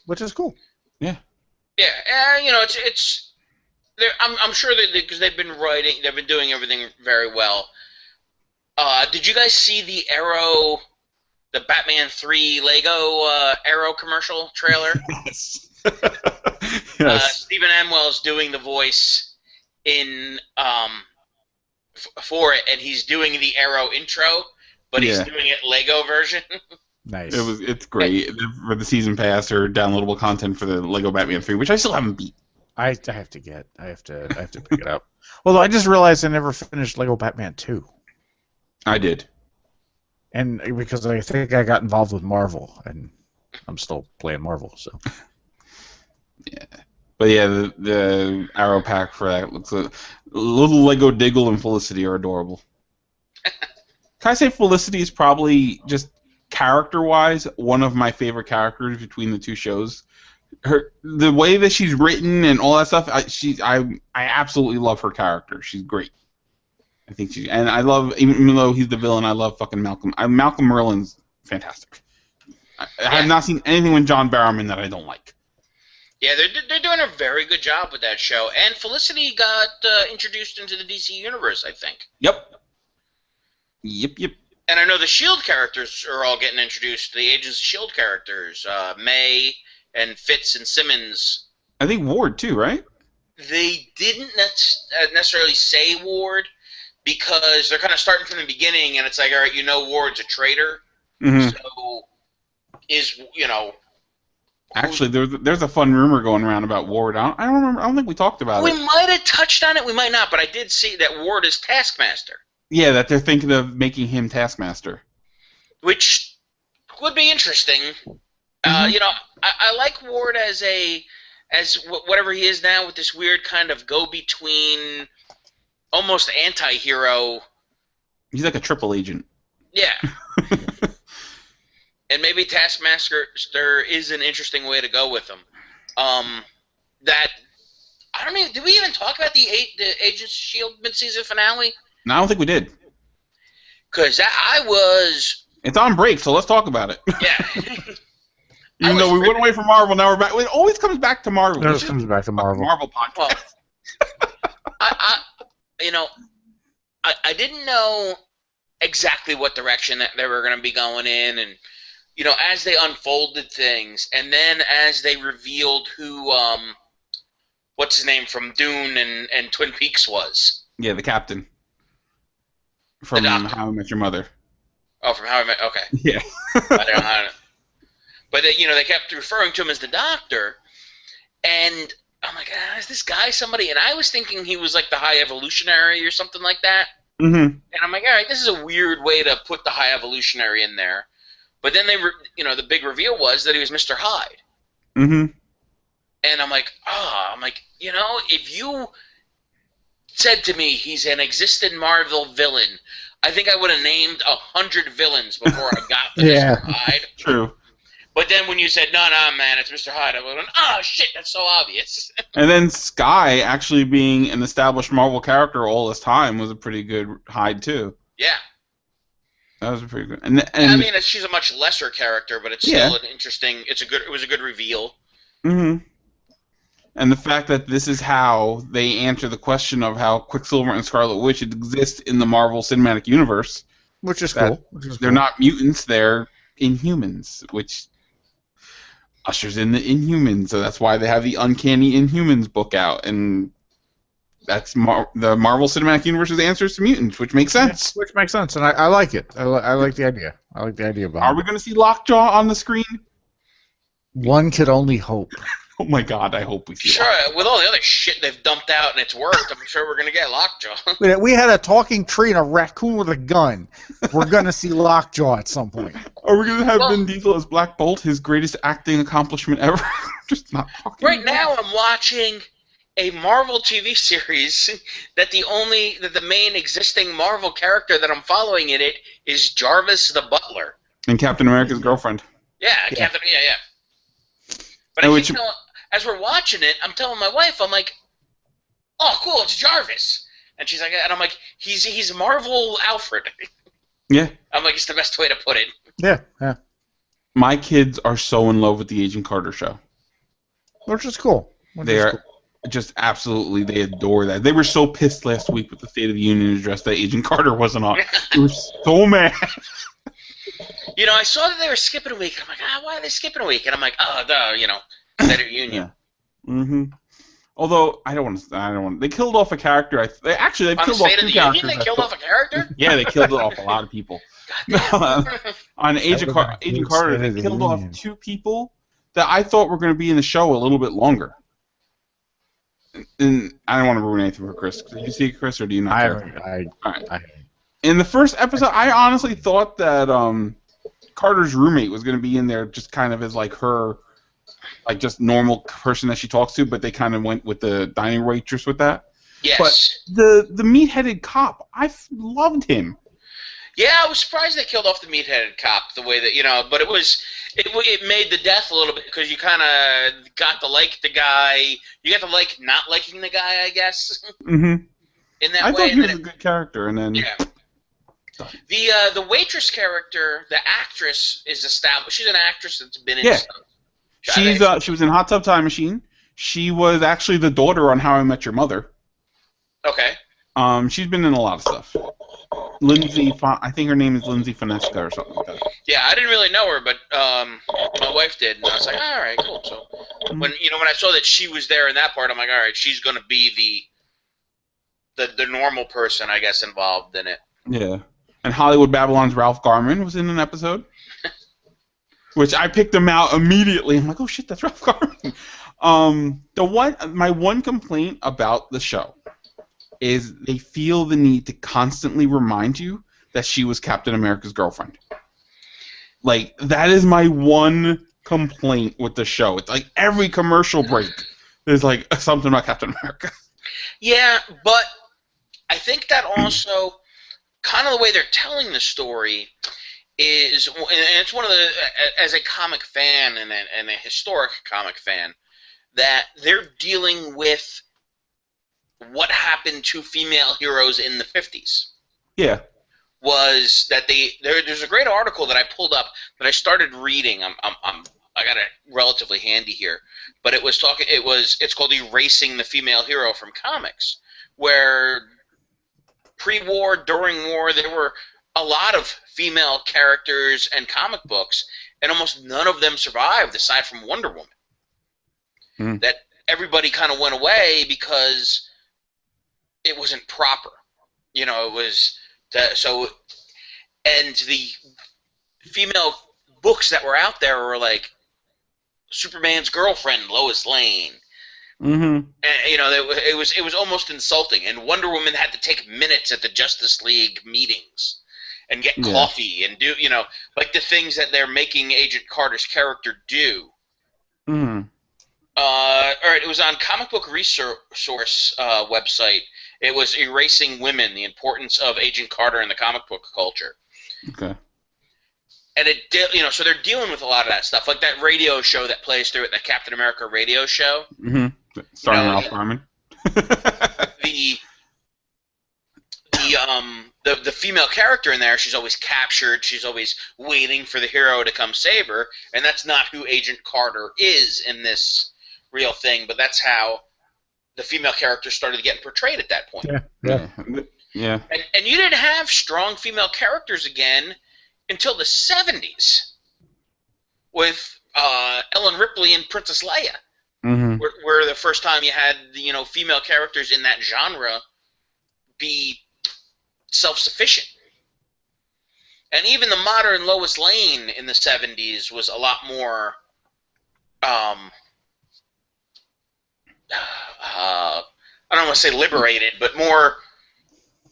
Which is cool. Yeah. Yeah, it's. I'm sure that because they've been doing everything very well. Did you guys see the Arrow the Batman 3 Lego Arrow commercial trailer. Yes. Yes. Stephen Amell's doing the voice in for it, and he's doing the Arrow intro, but he's doing it Lego version. Nice. It's great for the season pass or downloadable content for the Lego Batman 3, which I still haven't beat. I have to get. I have to pick it up. Although I just realized I never finished Lego Batman 2. I did. And because I think I got involved with Marvel, and I'm still playing Marvel, so. Yeah. But yeah, the Arrow pack for that looks a little Lego Diggle and Felicity are adorable. Can I say Felicity is probably just character-wise one of my favorite characters between the two shows. The way that she's written and all that stuff, I absolutely love her character. She's great. I think and I love, even though he's the villain, I love fucking Malcolm. Malcolm Merlin's fantastic. I have not seen anything with John Barrowman that I don't like. Yeah, they're doing a very good job with that show. And Felicity got introduced into the DC universe, I think. Yep. And I know the S.H.I.E.L.D. characters are all getting introduced. The Agents of S.H.I.E.L.D. characters, May and Fitz and Simmons. I think Ward too, right? They didn't necessarily say Ward because they're kind of starting from the beginning, and it's like, all right, Ward's a traitor. Mm-hmm. So Actually, there's a fun rumor going around about Ward. I don't remember. I don't think we talked about it. We might have touched on it. We might not, but I did see that Ward is Taskmaster. Yeah, that they're thinking of making him Taskmaster. Which would be interesting. Mm-hmm. I like Ward as whatever he is now, with this weird kind of go-between, almost anti-hero. He's like a triple agent. Yeah. And maybe Taskmaster is an interesting way to go with him. I don't even. Did we even talk about the Agents of S.H.I.E.L.D. mid-season finale? No, I don't think we did. Because I was. It's on break, so let's talk about it. Yeah. Even though we went away from Marvel, now we're back. It always comes back to Marvel. It always comes back to Marvel. Marvel podcast. Well, I didn't know exactly what direction that they were going to be going in, and as they unfolded things, and then as they revealed who what's his name from Dune and Twin Peaks was. Yeah, the captain from How I Met Your Mother. Oh, from How I Met. Okay. Yeah. I don't know how to. But they kept referring to him as the Doctor, and I'm like, is this guy somebody? And I was thinking he was like the High Evolutionary or something like that. Mm-hmm. And I'm like, all right, this is a weird way to put the High Evolutionary in there. But then the big reveal was that he was Mr. Hyde. Mm-hmm. And I'm like, if you said to me he's an existing Marvel villain, I think I would have named 100 villains before I got to Mr. Hyde. True. But then when you said, no, man, it's Mr. Hyde, I would have gone, oh, shit, that's so obvious. And then Skye actually being an established Marvel character all this time was a pretty good Hyde, too. Yeah. That was a pretty good. And I mean, she's a much lesser character, but it's still an interesting. It was a good reveal. Mm-hmm. And the fact that this is how they answer the question of how Quicksilver and Scarlet Witch exist in the Marvel Cinematic Universe, which is cool. They're not mutants; they're Inhumans, which ushers in the Inhumans. So that's why they have the Uncanny Inhumans book out, and that's the Marvel Cinematic Universe's answers to mutants, which makes sense. Yeah, which makes sense, and I like it. I like the idea. I like the idea behind it. Are we going to see Lockjaw on the screen? One could only hope. Oh my God, I hope we see Sure, Lockjaw. with all the other shit they've dumped out and it's worked, I'm sure we're going to get Lockjaw. We had a talking tree and a raccoon with a gun. We're going to see Lockjaw at some point. Are we going to have Vin Diesel as Black Bolt, his greatest acting accomplishment ever? Just not talking Right about now I'm watching a Marvel TV series that the main existing Marvel character that I'm following in it is Jarvis the Butler. And Captain America's girlfriend. Yeah. Captain. Yeah. But as we're watching it, I'm telling my wife, I'm like, "Oh, cool, it's Jarvis," and she's like, and I'm like, "He's Marvel Alfred." Yeah. I'm like, it's the best way to put it. Yeah. My kids are so in love with the Agent Carter show. Which is cool. They are just absolutely, they adore that. They were so pissed last week with the State of the Union address that Agent Carter wasn't on. They were so mad. You know, I saw that they were skipping a week. I'm like, why are they skipping a week? And I'm like, State of Union. Yeah. Mm-hmm. Although I don't want. They killed off a character. They've killed off two characters. They killed off a character? Yeah, they killed off a lot of people. On Agent Carter, they killed off two people that I thought were going to be in the show a little bit longer. And I don't want to ruin anything for Chris. Did you see it, Chris, or do you not? All right. In the first episode, I honestly thought that Carter's roommate was going to be in there just kind of as like her, like just normal person that she talks to, but they kind of went with the dining waitress with that. Yes. But the meat-headed cop, loved him. Yeah, I was surprised they killed off the meat-headed cop the way that, but it made the death a little bit because you kind of got to like the guy. You got to like not liking the guy, I guess. Mm-hmm. In that way. I thought he was a good character, and then... Yeah. The waitress character, the actress, is established. She's an actress that's been in stuff. She was in Hot Tub Time Machine. She was actually the daughter on How I Met Your Mother. Okay. She's been in a lot of stuff. I think her name is Lindsay Finesca or something like that. Yeah, I didn't really know her, but my wife did, and I was like, all right, cool. So when I saw that she was there in that part, I'm like, all right, she's gonna be the normal person, I guess, involved in it. Yeah. And Hollywood Babylon's Ralph Garman was in an episode, which I picked him out immediately. I'm like, oh shit, that's Ralph Garman. My one complaint about the show is they feel the need to constantly remind you that she was Captain America's girlfriend. Like, that is my one complaint with the show. It's like every commercial break, there's like something about Captain America. Yeah, but I think that also... kind of the way they're telling the story is, and it's one of the, as a comic fan and a historic comic fan, that they're dealing with what happened to female heroes in the 50s. Yeah. Was that there's a great article that I pulled up that I started reading. I got it relatively handy here, but it's called Erasing the Female Hero from Comics, where pre-war, during war, there were a lot of female characters and comic books, and almost none of them survived aside from Wonder Woman. Mm. That everybody kind of went away because it wasn't proper. It was and the female books that were out there were like Superman's girlfriend, Lois Lane. Mm-hmm. And it was almost insulting. And Wonder Woman had to take minutes at the Justice League meetings and get coffee and do like the things that they're making Agent Carter's character do. Mm-hmm. All right, it was on Comic Book Resource website. It was Erasing Women: The Importance of Agent Carter in the Comic Book Culture. Okay. And so they're dealing with a lot of that stuff, like that radio show that plays through it, that Captain America radio show. Mm-hmm. Starring Ralph Garman. The female character in there, she's always captured. She's always waiting for the hero to come save her, and that's not who Agent Carter is in this real thing. But that's how the female character started getting portrayed at that point. Yeah. And you didn't have strong female characters again until the 70s with Ellen Ripley and Princess Leia. Mm-hmm. Where the first time you had female characters in that genre be self-sufficient. And even the modern Lois Lane in the 70s was a lot more I don't want to say liberated, but more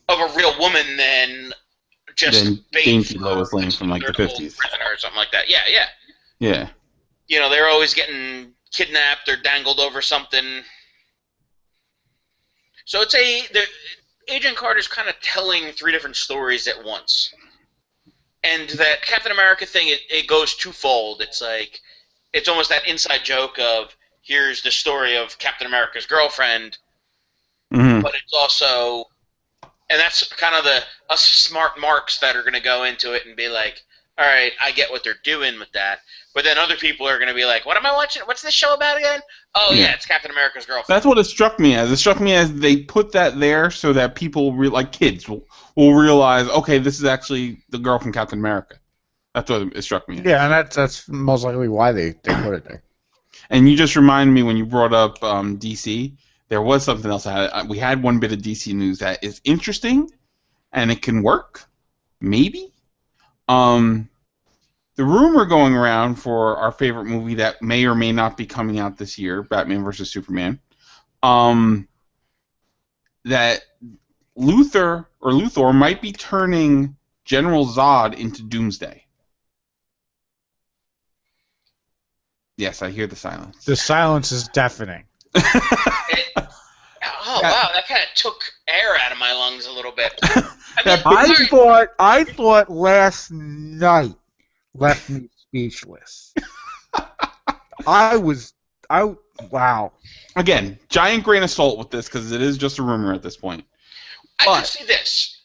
of a real woman than just dainty Lois Lane from like the 50s or something like that. Yeah. They're always getting kidnapped or dangled over something. So Agent Carter's kind of telling three different stories at once. And that Captain America thing, it goes twofold. It's like, it's almost that inside joke of, here's the story of Captain America's girlfriend, but it's also, and that's kind of us smart marks that are going to go into it and be like, all right, I get what they're doing with that. But then other people are going to be like, what am I watching? What's this show about again? Oh, yeah, it's Captain America's girlfriend. That's what it struck me as. It struck me as they put that there so that people, like kids, will realize, okay, this is actually the girl from Captain America. That's what it struck me as. Yeah, and that's most likely why they put it there. And you just reminded me when you brought up DC, there was something else. We had one bit of DC news that is interesting, and it can work, maybe. The rumor going around for our favorite movie that may or may not be coming out this year, Batman vs. Superman, that Luthor might be turning General Zod into Doomsday. Yes, I hear the silence. The silence is deafening. Wow, that kind of took air out of my lungs a little bit. I thought last night left me speechless. Wow. Again, giant grain of salt with this because it is just a rumor at this point. I can see this.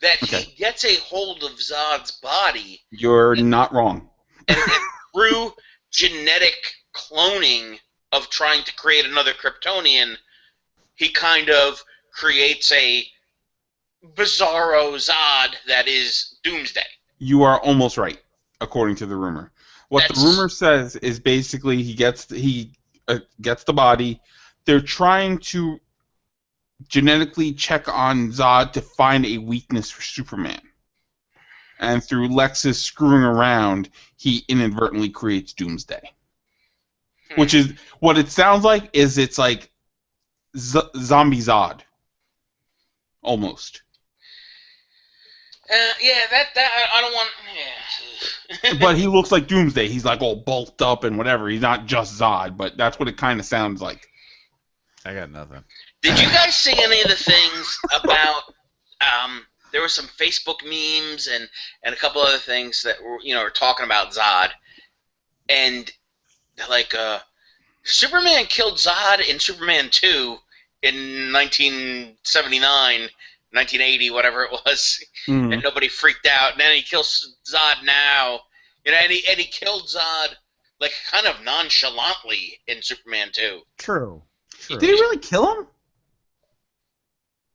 That he gets a hold of Zod's body. You're not wrong. And through genetic cloning of trying to create another Kryptonian, he kind of creates a bizarro Zod that is Doomsday. You are almost right, according to the rumor. What the rumor says is basically he gets the body. They're trying to genetically check on Zod to find a weakness for Superman. And through Lex's screwing around, he inadvertently creates Doomsday. Which is what it sounds like. Is it's like zombie Zod, almost. I don't want. Yeah. But he looks like Doomsday. He's like all bulked up and whatever. He's not just Zod, but that's what it kind of sounds like. I got nothing. Did you guys see any of the things about? There were some Facebook memes and a couple other things that were talking about Zod, and like Superman killed Zod in Superman 2 in 1979, 1980, whatever it was, and nobody freaked out. And then he kills Zod now, and he killed Zod like kind of nonchalantly in Superman 2. True. Did he really kill him?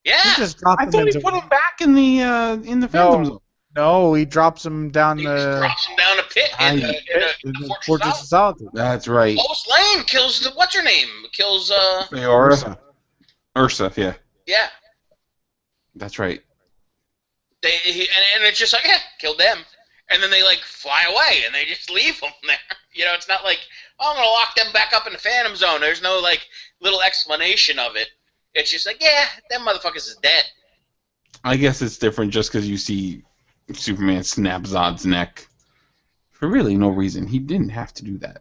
Yeah. He just dropped I thought he put him back in the Phantom Zone. No, he drops him down drops him down a pit in the Fortress of Solitude. That's right. Lois Lane kills what's her name? Kills Ursa, yeah. Yeah. That's right. And it's just like, killed them. And then they like fly away and they just leave them there. It's not like, I'm gonna lock them back up in the Phantom Zone. There's no like little explanation of it. It's just like, them motherfuckers is dead. I guess it's different just because you see Superman snap Zod's neck for really no reason. He didn't have to do that.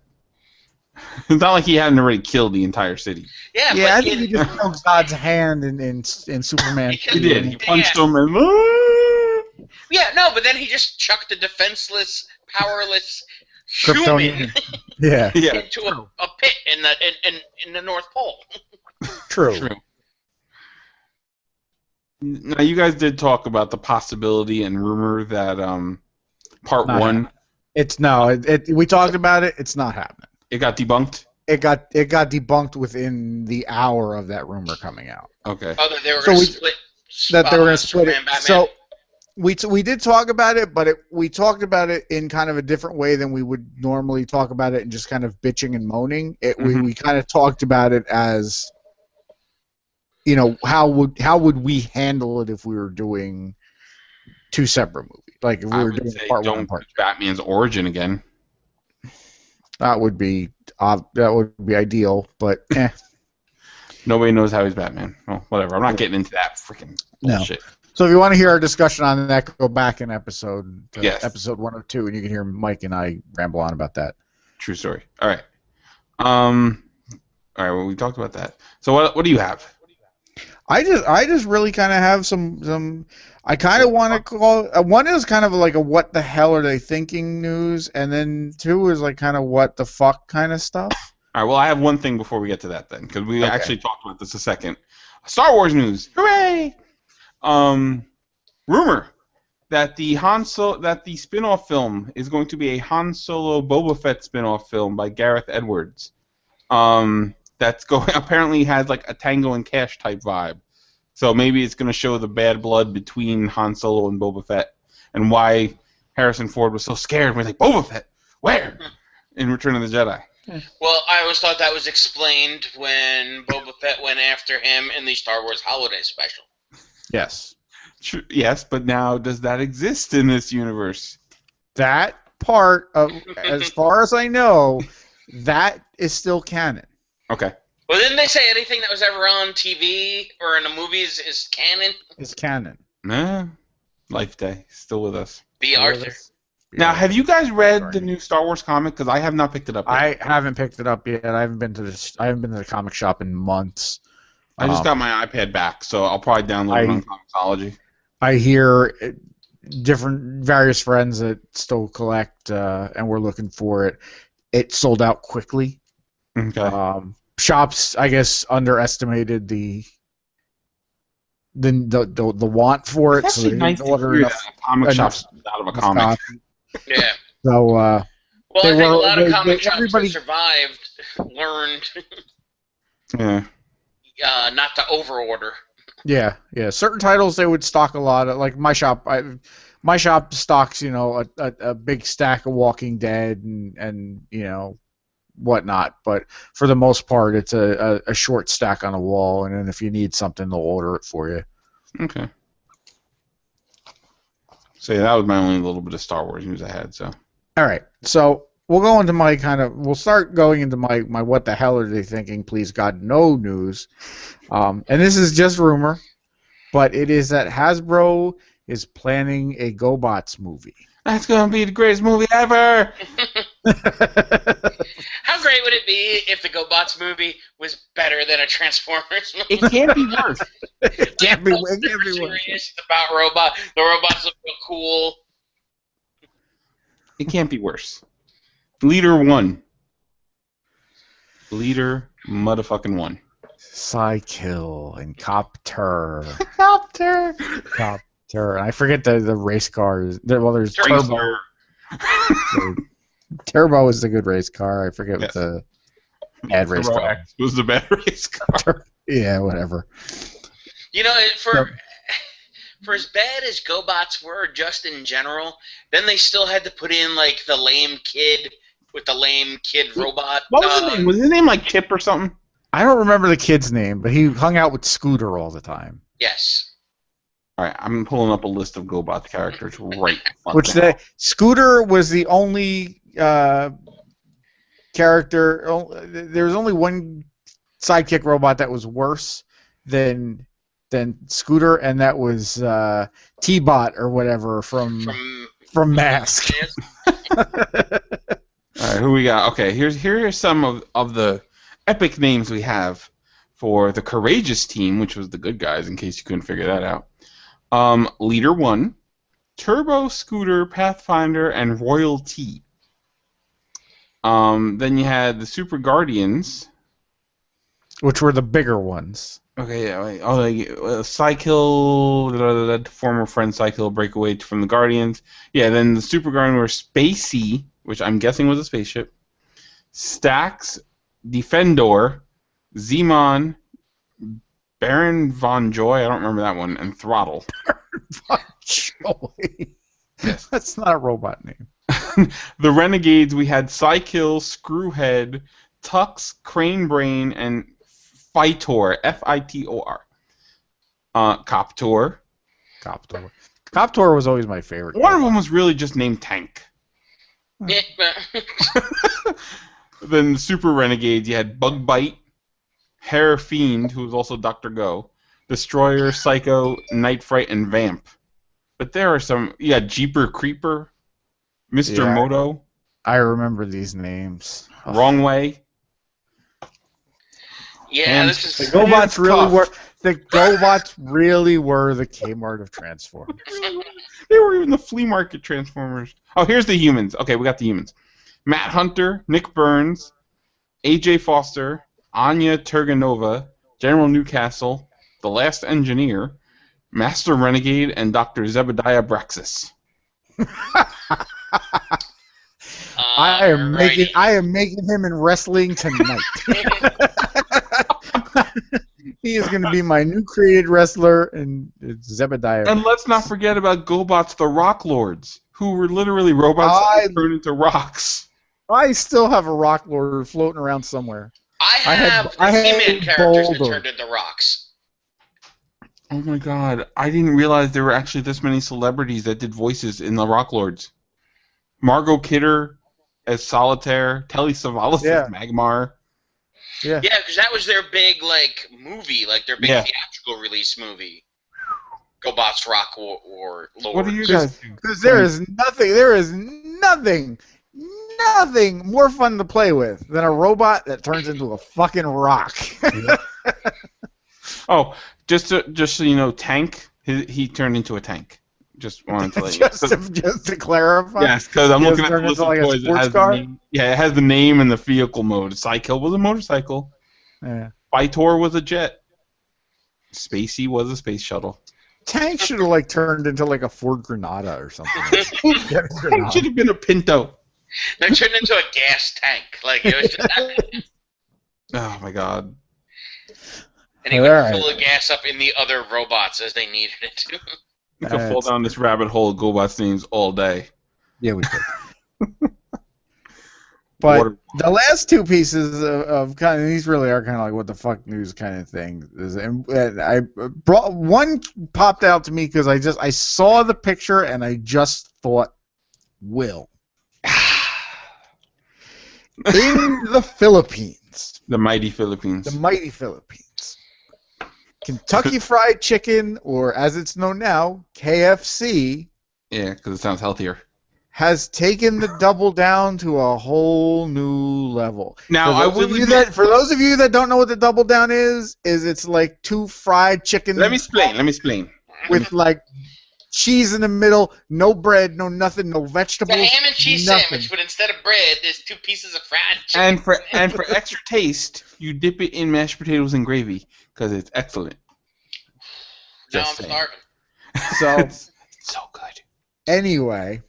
It's not like he hadn't already killed the entire city. Yeah, I think he just broke Zod's hand in Superman. He did. He punched him and... Yeah, no, but then he just chucked a defenseless, powerless human into a pit in the North Pole. True. Now, you guys did talk about the possibility and rumor that Part 1... we talked about it. It's not happening. It got debunked? It got debunked within the hour of that rumor coming out. Okay. Oh, that they were going to split. That they were going to split it. Batman. So we did talk about it, but we talked about it in kind of a different way than we would normally talk about it, and just kind of bitching and moaning. We kind of talked about it as, how would we handle it if we were doing two separate movies? Like if we were doing part 1 and part 2. Batman's origin again. That would be ideal, but Nobody knows how he's Batman. Well, whatever. I'm not getting into that freaking bullshit. So if you want to hear our discussion on that, go back in episode 102, and you can hear Mike and I ramble on about that. True story. All right. Well, we talked about that. So what do you have? I just really kind of have some. I kind of want to call one is kind of like a what the hell are they thinking news, and then 2 is like kind of what the fuck kind of stuff. All right. Well, I have one thing before we get to that then, because we actually talked about this a second. Star Wars news. Hooray! Rumor that the spin-off film is going to be a Han Solo Boba Fett spin-off film by Gareth Edwards. That's apparently has like a Tango and Cash type vibe. So maybe it's going to show the bad blood between Han Solo and Boba Fett, and why Harrison Ford was so scared when he's like, Boba Fett, where? In Return of the Jedi. Well, I always thought that was explained when Boba Fett went after him in the Star Wars Holiday Special. Yes. True, yes, but now does that exist in this universe? That part of, as far as I know, that is still canon. Okay. Well, didn't they say anything that was ever on TV or in the movies is canon? It's canon. Nah. Life Day, still with us. B. Arthur. Now, have you guys read the new Star Wars comic? Because I have not picked it up yet. I haven't picked it up yet. I haven't been to the comic shop in months. I just got my iPad back, so I'll probably download it on Comixology. I hear various friends that still collect and were looking for it. It sold out quickly. Okay. Shops, I guess, underestimated the want for it. It's actually nice to hear that comic shops out of a comic. Yeah. So, well, I think a lot of comic shops that survived learned not to overorder. Yeah. Certain titles they would stock a lot of. Like my shop stocks, a big stack of Walking Dead and whatnot. But for the most part, it's a short stack on a wall, and then if you need something, they'll order it for you. Okay. So yeah, that was my only little bit of Star Wars news I had. So. All right. So we'll go into we'll start going into my what the hell are they thinking? Please God, no news. And this is just rumor, but it is that Hasbro is planning a GoBots movie. That's gonna be the greatest movie ever. How great would it be if the GoBots movie was better than a Transformers movie? It can't be worse. It can't be worse. It's about robots. The robots look real cool. It can't be worse. Leader 1. Leader motherfucking 1. Cykill and Copter. Copter. I forget the race cars. Well, there's Turbo. Turbo is the good race car. I forget what the bad race car. X was the bad race car. Yeah, whatever. For as bad as GoBots were, just in general, then they still had to put in like the lame kid with the lame kid robot. What was his name? Was his name like Chip or something? I don't remember the kid's name, but he hung out with Scooter all the time. Yes. All right, I'm pulling up a list of GoBots characters right. Scooter was the only character. There was only one sidekick robot that was worse than Scooter, and that was T-Bot or whatever from Mask. All right, who we got? Okay, here are some of the epic names we have for the Courageous Team, which was the good guys, in case you couldn't figure that out. Leader 1, Turbo, Scooter, Pathfinder, and Royalty. Then you had the Super Guardians, which were the bigger ones. Okay, yeah. Cykill, former friend Cykill, breakaway from the Guardians. Yeah, then the Super Guardians were Spacey, which I'm guessing was a spaceship. Stax, Defendor, Zemon, Baron Von Joy, I don't remember that one, and Throttle. Baron Von Joy. Yes. That's not a robot name. The Renegades, we had Cykill, Screwhead, Tux, Crane Brain, and Fitor, Fitor. Coptor. Coptor was always my favorite. One of them was really just named Tank. Then the Super Renegades, you had Bug Bite, Hair Fiend, who was also Dr. Go, Destroyer, Psycho, Night Fright, and Vamp. But there are some, Jeeper Creeper, Mr. Moto. I remember these names. Wrong Way. Yeah, and this is the GoBots really were. The GoBots really were the Kmart of Transformers. They were even the flea market Transformers. Oh, here's the humans. Okay, we got the humans. Matt Hunter, Nick Burns, AJ Foster, Anya Turganova, General Newcastle, The Last Engineer, Master Renegade, and Dr. Zebediah Braxis. I am making him in wrestling tonight. He is going to be my new created wrestler, and it's Zebediah. And let's not forget about GoBots, the Rock Lords, who were literally robots that turned into rocks. I still have a Rock Lord floating around somewhere. I have He-Man characters that turned into rocks. Oh my god, I didn't realize there were actually this many celebrities that did voices in the Rock Lords. Margot Kidder as Solitaire, Telly Savalas as Magmar. Yeah, because that was their big movie, their big theatrical release movie. GoBots Rock War Lord. What do you guys do? Because there is nothing more fun to play with than a robot that turns into a fucking rock. Oh, just so you know, Tank, he turned into a tank. Just wanted to let you know. Just to clarify? Yes, because I'm looking at the list of toys. It has the name and the vehicle mode. Cykill was a motorcycle. Yeah. Vitor was a jet. Spacey was a space shuttle. Tank should have turned into a Ford Granada or something. Tank should have been a Pinto. They turned into a gas tank. It was just... Oh my god. And he would fill the gas up in the other robots as they needed it to. We could fall down this rabbit hole of GoBots names all day. Yeah, we could. But the last two pieces of kind of, these really are kind of what the fuck news kind of thing. And I brought one popped out to me because I saw the picture and I just thought, Will. In the Philippines. The mighty Philippines. The mighty Philippines. Kentucky Fried Chicken, or as it's known now, KFC. Yeah, because it sounds healthier. Has taken the double down to a whole new level. Now, for those of you that don't know what the double down is it's like two fried chicken. Let me explain. With cheese in the middle, no bread, no nothing, no vegetables. It's a ham and cheese sandwich, but instead of bread, there's two pieces of fried chicken. And for extra taste, you dip it in mashed potatoes and gravy because it's excellent. Now I'm starving. So it's so good. Anyway,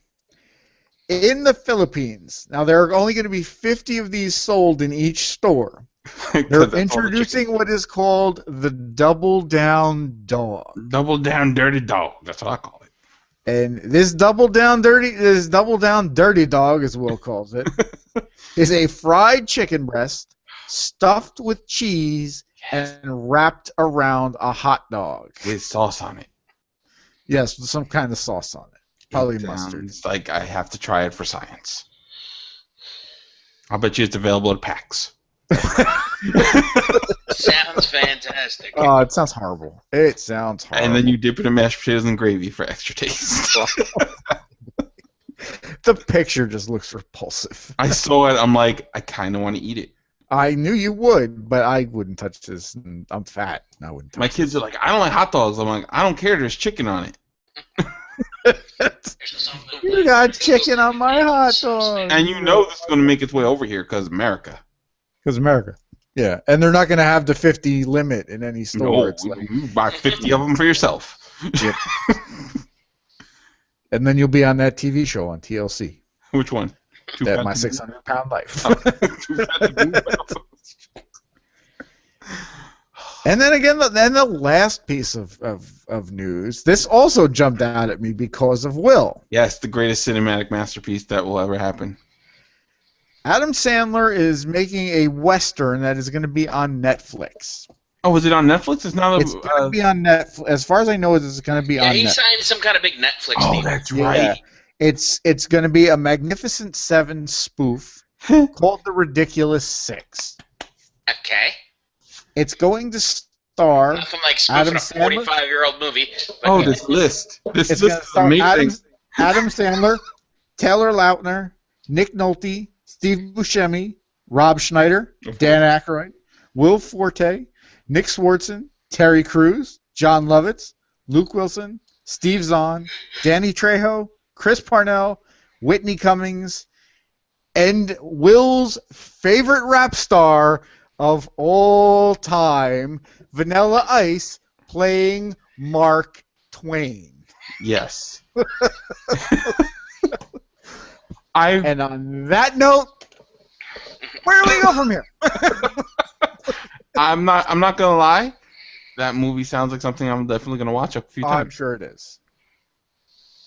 in the Philippines, now there are only going to be 50 of these sold in each store. They're introducing what is called the Double Down Dog. Double Down Dirty Dog. That's what I call it. And this Double Down Dirty Dog, as Will calls it, is a fried chicken breast stuffed with cheese and wrapped around a hot dog. With sauce on it. Yes, with some kind of sauce on it. Probably mustard. It's like I have to try it for science. I'll bet you it's available at PAX. Sounds fantastic. Oh, it sounds horrible. It sounds horrible. And then you dip it in mashed potatoes and gravy for extra taste. The picture just looks repulsive. I saw it. I'm like, I kind of want to eat it. I knew you would, but I wouldn't touch this. I'm fat. I wouldn't touch My kids are like, I don't like hot dogs. I'm like, I don't care. There's chicken on it. You got chicken on my hot dog. And you know this is going to make its way over here because America. Because America. Yeah, and they're not going to have the 50 limit in any store. No, it's you buy 50 of them for yourself. Yep. And then you'll be on that TV show on TLC. Which one? That My 600-Pound Life. And then again, the last piece of news. This also jumped out at me because of Will. Yes, the greatest cinematic masterpiece that will ever happen. Adam Sandler is making a Western that is going to be on Netflix. Oh, is it on Netflix? It's not. It's going to be on Netflix. As far as I know, it's going to be on Netflix. Yeah, he signed some kind of big Netflix deal. Oh, that's right. Yeah. It's going to be a Magnificent Seven spoof called The Ridiculous Six. Okay. It's going to star nothing like spoofing a 45-year-old movie. Oh, this list. This list is amazing. Adam Sandler, Taylor Lautner, Nick Nolte, Steve Buscemi, Rob Schneider, Dan Aykroyd, Will Forte, Nick Swartzen, Terry Crews, John Lovitz, Luke Wilson, Steve Zahn, Danny Trejo, Chris Parnell, Whitney Cummings, and Will's favorite rap star of all time, Vanilla Ice, playing Mark Twain. Yes. And on that note, where do we go from here? I'm not gonna lie. That movie sounds like something I'm definitely gonna watch a few times. I'm sure it is.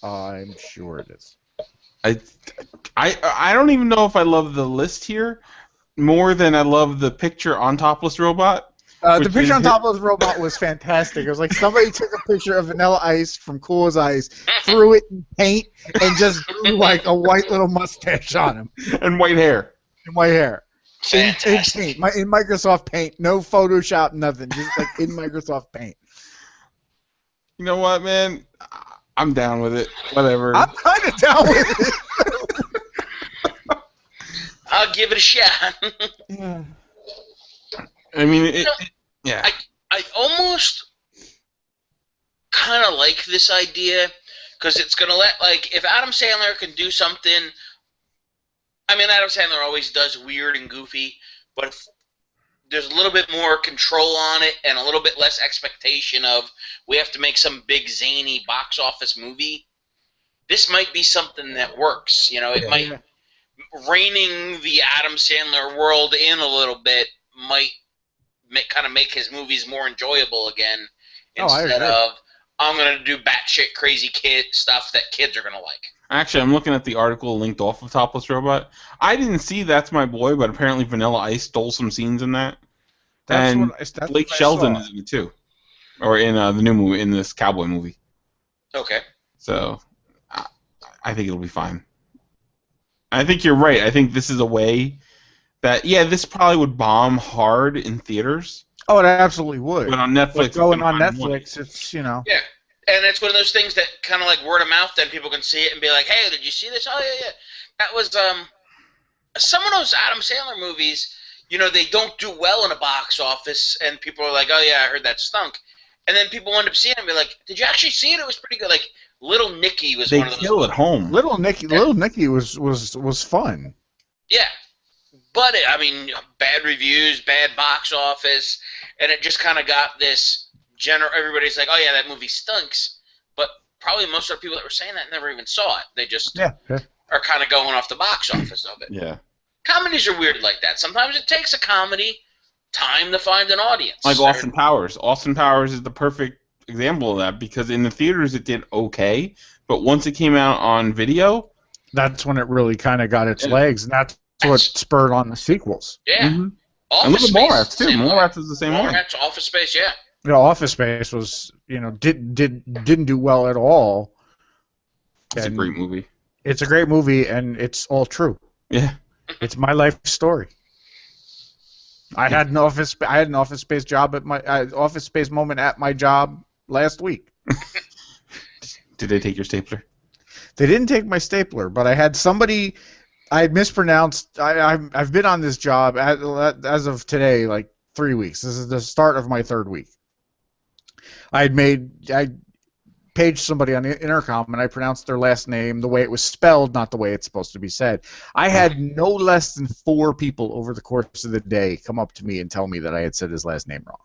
I'm sure it is. I I don't even know if I love the list here more than I love the picture on Topless Robot. The picture on top of the robot was fantastic. It was like somebody took a picture of Vanilla Ice from Cool as Ice, threw it in paint, and just drew like a white little mustache on him. And white hair. And white hair. In Fantastic. paint, in Microsoft Paint. No Photoshop, nothing. Just like in Microsoft Paint. You know what, man? I'm down with it. Whatever. I'm kind of down with it. I'll give it a shot. Yeah. I mean, yeah. I almost kind of like this idea because it's going to let, like, if Adam Sandler can do something, I mean, Adam Sandler always does weird and goofy, but if there's a little bit more control on it and a little bit less expectation of we have to make some big zany box office movie, this might be something that works. You know, it might, reining the Adam Sandler world in a little bit might kind of make his movies more enjoyable again instead of I'm going to do batshit crazy kid stuff that kids are going to like. Actually, I'm looking at the article linked off of Topless Robot. I didn't see That's My Boy, but apparently Vanilla Ice stole some scenes in that. That's Blake Shelton is in it too, or in the new movie, in this cowboy movie. Okay. So, I think it'll be fine. I think you're right. I think this is a way that, this probably would bomb hard in theaters. Oh, it absolutely would. But on Netflix, but going on Netflix, it's, you know. Yeah. And it's one of those things that kind of like word of mouth, then people can see it and be like, hey, did you see this? Oh, yeah, yeah. That was, some of those Adam Sandler movies, you know, they don't do well in a box office, and people are like, oh, yeah, I heard that stunk. And then people end up seeing it and be like, did you actually see it? It was pretty good. Like, Little Nicky was one of those. They kill at home. Little Nicky was fun. Yeah. But, I mean, bad reviews, bad box office, and it just kind of got this everybody's like, oh, yeah, that movie stinks. But probably most of the people that were saying that never even saw it. They just are kind of going off the box office of it. Yeah. Comedies are weird like that. Sometimes it takes a comedy time to find an audience. Like Austin Powers. Austin Powers is the perfect example of that because in the theaters it did okay, but once it came out on video, that's when it really kind of got its legs, and that's what spurred on the sequels. Yeah. Mm-hmm. And look at Mallrats too. Mallrats is the same way. Mallrats, Office Space, yeah. You know, Office Space was, you know, didn't do well at all. It's a great movie. It's a great movie, and it's all true. Yeah. It's my life story. I had an Office Space job at my Office Space moment at my job last week. Did they take your stapler? They didn't take my stapler, but I had somebody. I had mispronounced. I've been on this job as of today, like 3 weeks. This is the start of my third week. I paged somebody on the intercom and I pronounced their last name the way it was spelled, not the way it's supposed to be said. I had no less than 4 people over the course of the day come up to me and tell me that I had said his last name wrong.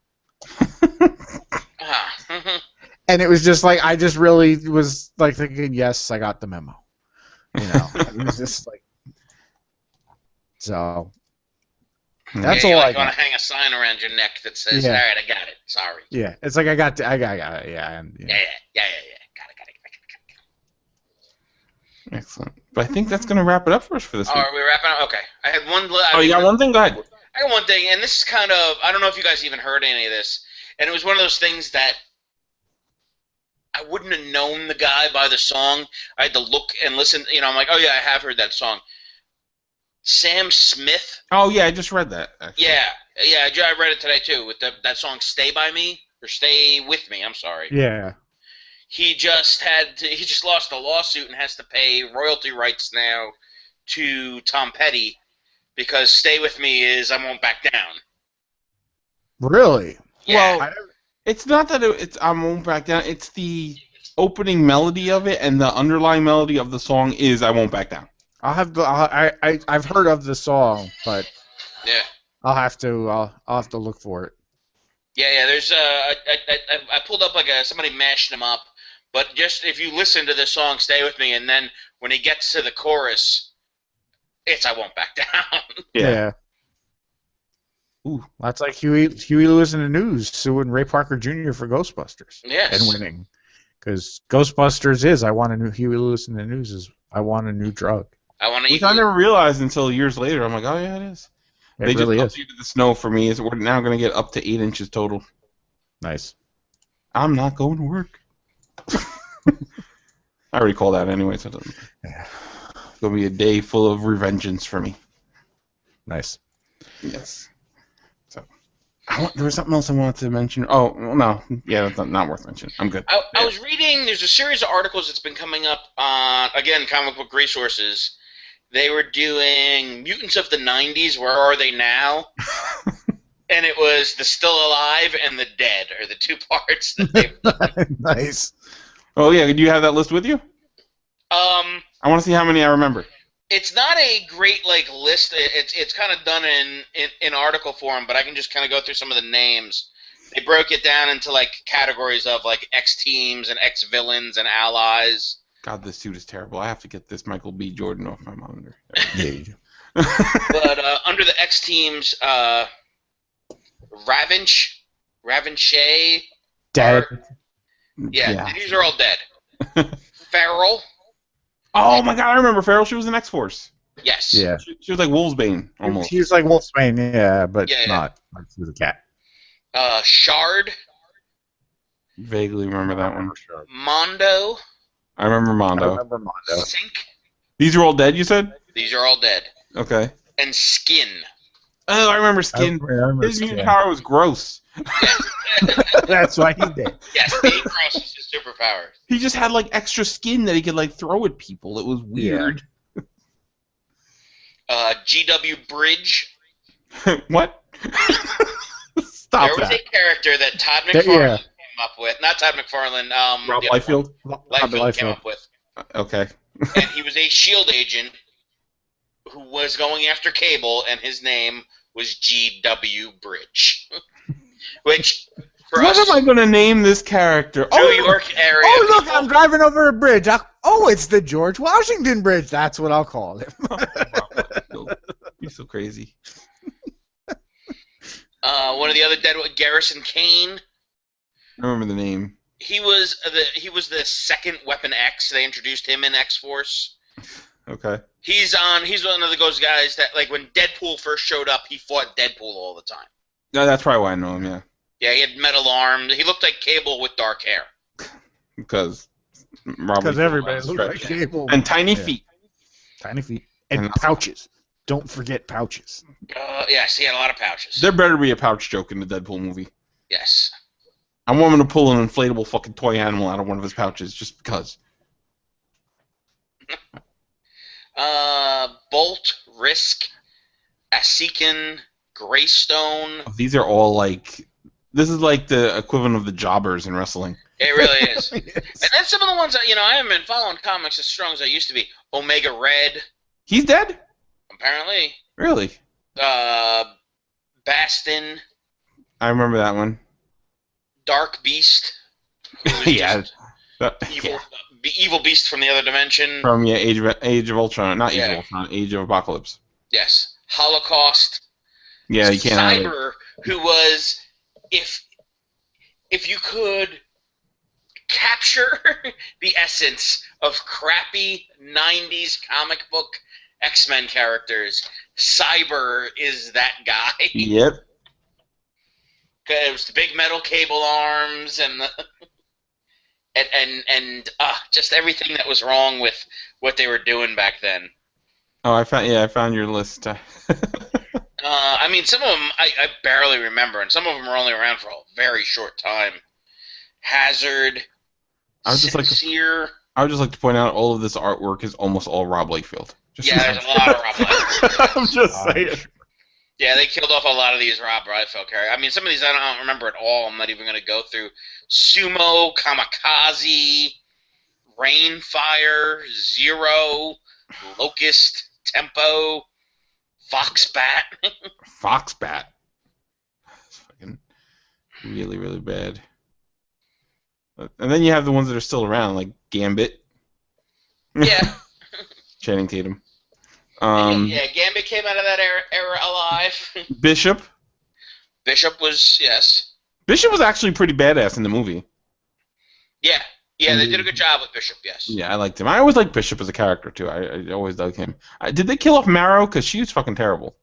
And it was just like, I just really was like thinking, yes, I got the memo. You know, it was just like, so. That's all I got. You want to hang a sign around your neck that says, all right, I got it. Sorry. Yeah, it's like I got it, yeah. Got it. Excellent. But I think that's going to wrap it up for us for this week. Are we wrapping up? Okay. I had one. You got one thing? Go ahead. I got one thing, and this is kind of, I don't know if you guys even heard any of this, and it was one of those things that I wouldn't have known the guy by the song. I had to look and listen. You know, I'm like, oh, yeah, I have heard that song. Sam Smith. Oh, yeah, I just read that, actually. Yeah, I read it today, too, with that song Stay By Me, or Stay With Me, I'm sorry. Yeah. He just lost a lawsuit and has to pay royalty rights now to Tom Petty because Stay With Me is I Won't Back Down. Really? Yeah. Well, it's not that it's I Won't Back Down, it's the opening melody of it, and the underlying melody of the song is I Won't Back Down. I've heard of the song, but yeah, I'll have to look for it. Yeah. There's I pulled up like somebody mashed them up, but just if you listen to the song "Stay With Me" and then when he gets to the chorus, it's "I Won't Back Down." Yeah. Ooh, that's like Huey Lewis in the News suing Ray Parker Jr. for Ghostbusters. Yes. And winning. Because Ghostbusters is I want a new Huey Lewis in the News is I want a new drug. Which I never realized until years later. I'm like, oh yeah, it is. They really just updated the snow for me. We're now going to get up to 8 inches total. Nice. I'm not going to work. I already called that anyway, so it doesn't. Yeah. It's going to be a day full of revengeance for me. Nice. Yes. So, there was something else I wanted to mention. Oh, well, no. Yeah, that's not worth mentioning. I'm good. I was reading, there's a series of articles that's been coming up on, again, comic book resources. They were doing Mutants of the 90s, Where Are They Now? And it was the Still Alive and the Dead are the two parts that they've done. Nice. Oh, yeah. Do you have that list with you? I want to see how many I remember. It's not a great list. It's kind of done in article form, but I can just kind of go through some of the names. They broke it down into categories of X teams and X villains and allies. God, this suit is terrible. I have to get this Michael B. Jordan off my monitor. But under the X teams, Ravinchay, dead. Yeah, these are all dead. Feral. Oh my God, I remember Feral. She was in X-Force. Yes. Yeah. She was like Wolfsbane almost. She was like Wolfsbane, yeah, but not. She was a cat. Shard. Vaguely remember that one. Mondo. I remember Mondo. Sync. These are all dead, you said? These are all dead. Okay. And Skin. Oh, I remember Skin. His mutant power was gross. That's why he did. Yes, being gross is his superpower. He just had extra skin that he could throw at people. It was weird. Yeah. GW Bridge. What? Stop There was a character that Todd McFarlane came up with. Not Todd McFarlane. Rob Liefeld? Liefeld came up with. Okay. And he was a S.H.I.E.L.D. agent who was going after Cable, and his name was GW Bridge. Which, for what am I going to name this character? New York area. Oh, look, I'm driving over a bridge. It's the George Washington Bridge. That's what I'll call him. He's so crazy. One of the other dead, Garrison Kane. I remember the name. He was the second Weapon X. They introduced him in X-Force. Okay. He's one of those guys that when Deadpool first showed up, he fought Deadpool all the time. No, that's probably why I know him. Yeah. Yeah, he had metal arms. He looked like Cable with dark hair. Because everybody looked like Cable. And tiny feet. Tiny feet. And pouches. Don't forget pouches. Yes, he had a lot of pouches. There better be a pouch joke in the Deadpool movie. Yes. I want him to pull an inflatable fucking toy animal out of one of his pouches just because. Bolt, Risk, Asikan, Greystone. Oh, these are all this is the equivalent of the jobbers in wrestling. It really is. Yes. And then some of the ones that, I haven't been following comics as strong as I used to be. Omega Red. He's dead? Apparently. Really? Bastin. I remember that one. Dark Beast. Yeah. Evil Beast from the other dimension. From Age of Ultron, not Age of Ultron, Age of Apocalypse. Yes, Holocaust. Yeah, you can't. Cyber, who was if you could capture the essence of crappy '90s comic book X-Men characters, Cyber is that guy. Yep. It was the big metal cable arms and the. And just everything that was wrong with what they were doing back then. Oh, I found your list. Some of them I barely remember, and some of them were only around for a very short time. Hazard, I would just like to point out all of this artwork is almost all Rob Liefeld. There's a lot of Rob Liefeld. I'm just saying. Yeah, they killed off a lot of these Rob Liefeld characters. Some of these I don't remember at all. I'm not even going to go through. Sumo, Kamikaze, Rainfire, Zero, Locust, Tempo, Foxbat. Foxbat. That's fucking really, really bad. And then you have the ones that are still around, like Gambit. Yeah. Channing Tatum. Gambit came out of that era alive. Bishop. Bishop was, yes. Bishop was actually pretty badass in the movie. Yeah. Yeah, they did a good job with Bishop. Yes. Yeah, I liked him. I always liked Bishop as a character too. I always dug him. Did they kill off Marrow? Because she was fucking terrible.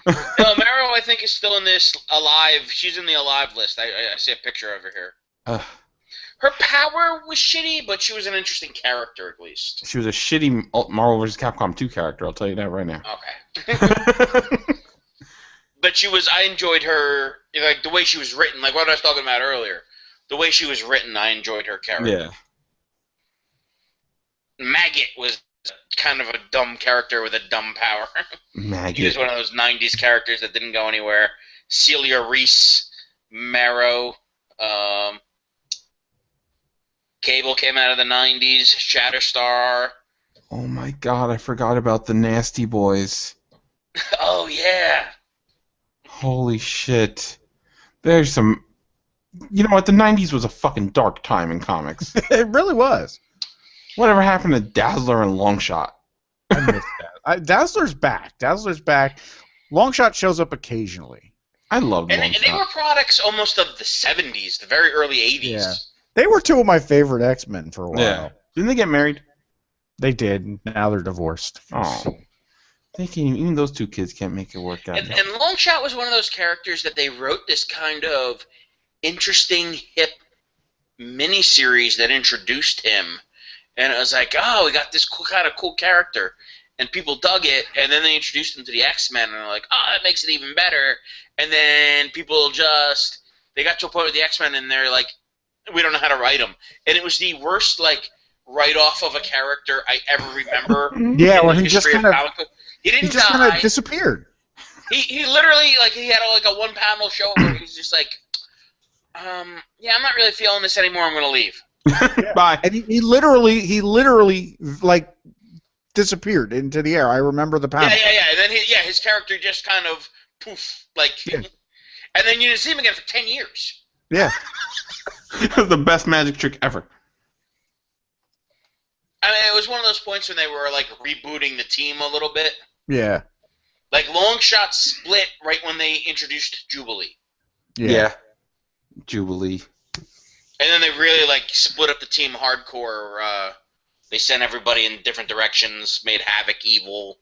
No, Marrow, I think, is still in this alive. She's in the alive list. I see a picture of her here. Her power was shitty, but she was an interesting character at least. She was a shitty Marvel vs. Capcom 2 character. I'll tell you that right now. Okay. But she was. I enjoyed her, like the way she was written. Like what I was talking about earlier. The way she was written, I enjoyed her character. Yeah. Maggot was kind of a dumb character with a dumb power. Maggot. He was one of those 90s characters that didn't go anywhere. Celia Reese, Marrow, Cable came out of the 90s, Shatterstar. Oh my god, I forgot about the Nasty Boys. Oh, yeah. Holy shit. There's some... You know what? The 90s was a fucking dark time in comics. It really was. Whatever happened to Dazzler and Longshot? I missed that. Dazzler's back. Dazzler's back. Longshot shows up occasionally. I love Longshot. And they were products almost of the 70s, the very early 80s. Yeah. They were two of my favorite X-Men for a while. Yeah. Didn't they get married? They did. Now they're divorced. Oh. They can't, even those two kids can't make it work out. And Longshot was one of those characters that they wrote this kind of interesting, hip miniseries that introduced him. And it was like, oh, we got this kind of cool character. And people dug it, and then they introduced him to the X-Men, and they're like, oh, that makes it even better. And then people just, they got to a point with the X-Men, and they're like, we don't know how to write them. And it was the worst, like, write-off of a character I ever remember. Yeah, when he just kind of, he didn't just die. kind of disappeared. He literally, like, he had like a one-panel show where he's just like, yeah, I'm not really feeling this anymore. I'm going to leave. Yeah. Bye. And he literally, like, disappeared into the air. I remember the panel. Yeah. And then his character just kind of poof, like, and then you didn't see him again for 10 years. Yeah. It was the best magic trick ever. I mean, it was one of those points when they were like rebooting the team a little bit. Yeah. Like Longshot split right when they introduced Jubilee. Yeah. Jubilee. And then they really like split up the team hardcore. They sent everybody in different directions, made Havoc evil,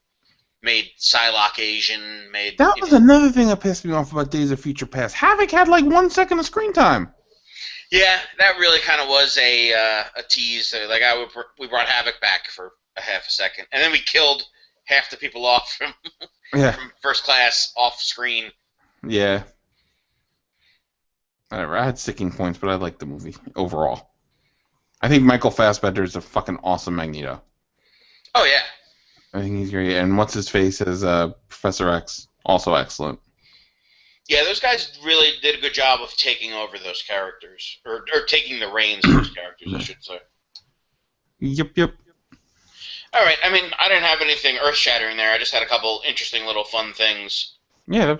made Psylocke Asian, made... That was another thing that pissed me off about Days of Future Past. Havoc had like 1 second of screen time. Yeah, that really kind of was a tease. Like we brought Havoc back for a half a second, and then we killed half the people off from First Class off screen. Yeah. Whatever. I had sticking points, but I liked the movie overall. I think Michael Fassbender is a fucking awesome Magneto. Oh yeah. I think he's great, and what's his face as Professor X, also excellent. Yeah, those guys really did a good job of taking over those characters, or taking the reins of those characters, I should say. Yep. All right, I mean, I didn't have anything earth-shattering there. I just had a couple interesting little fun things. Yeah,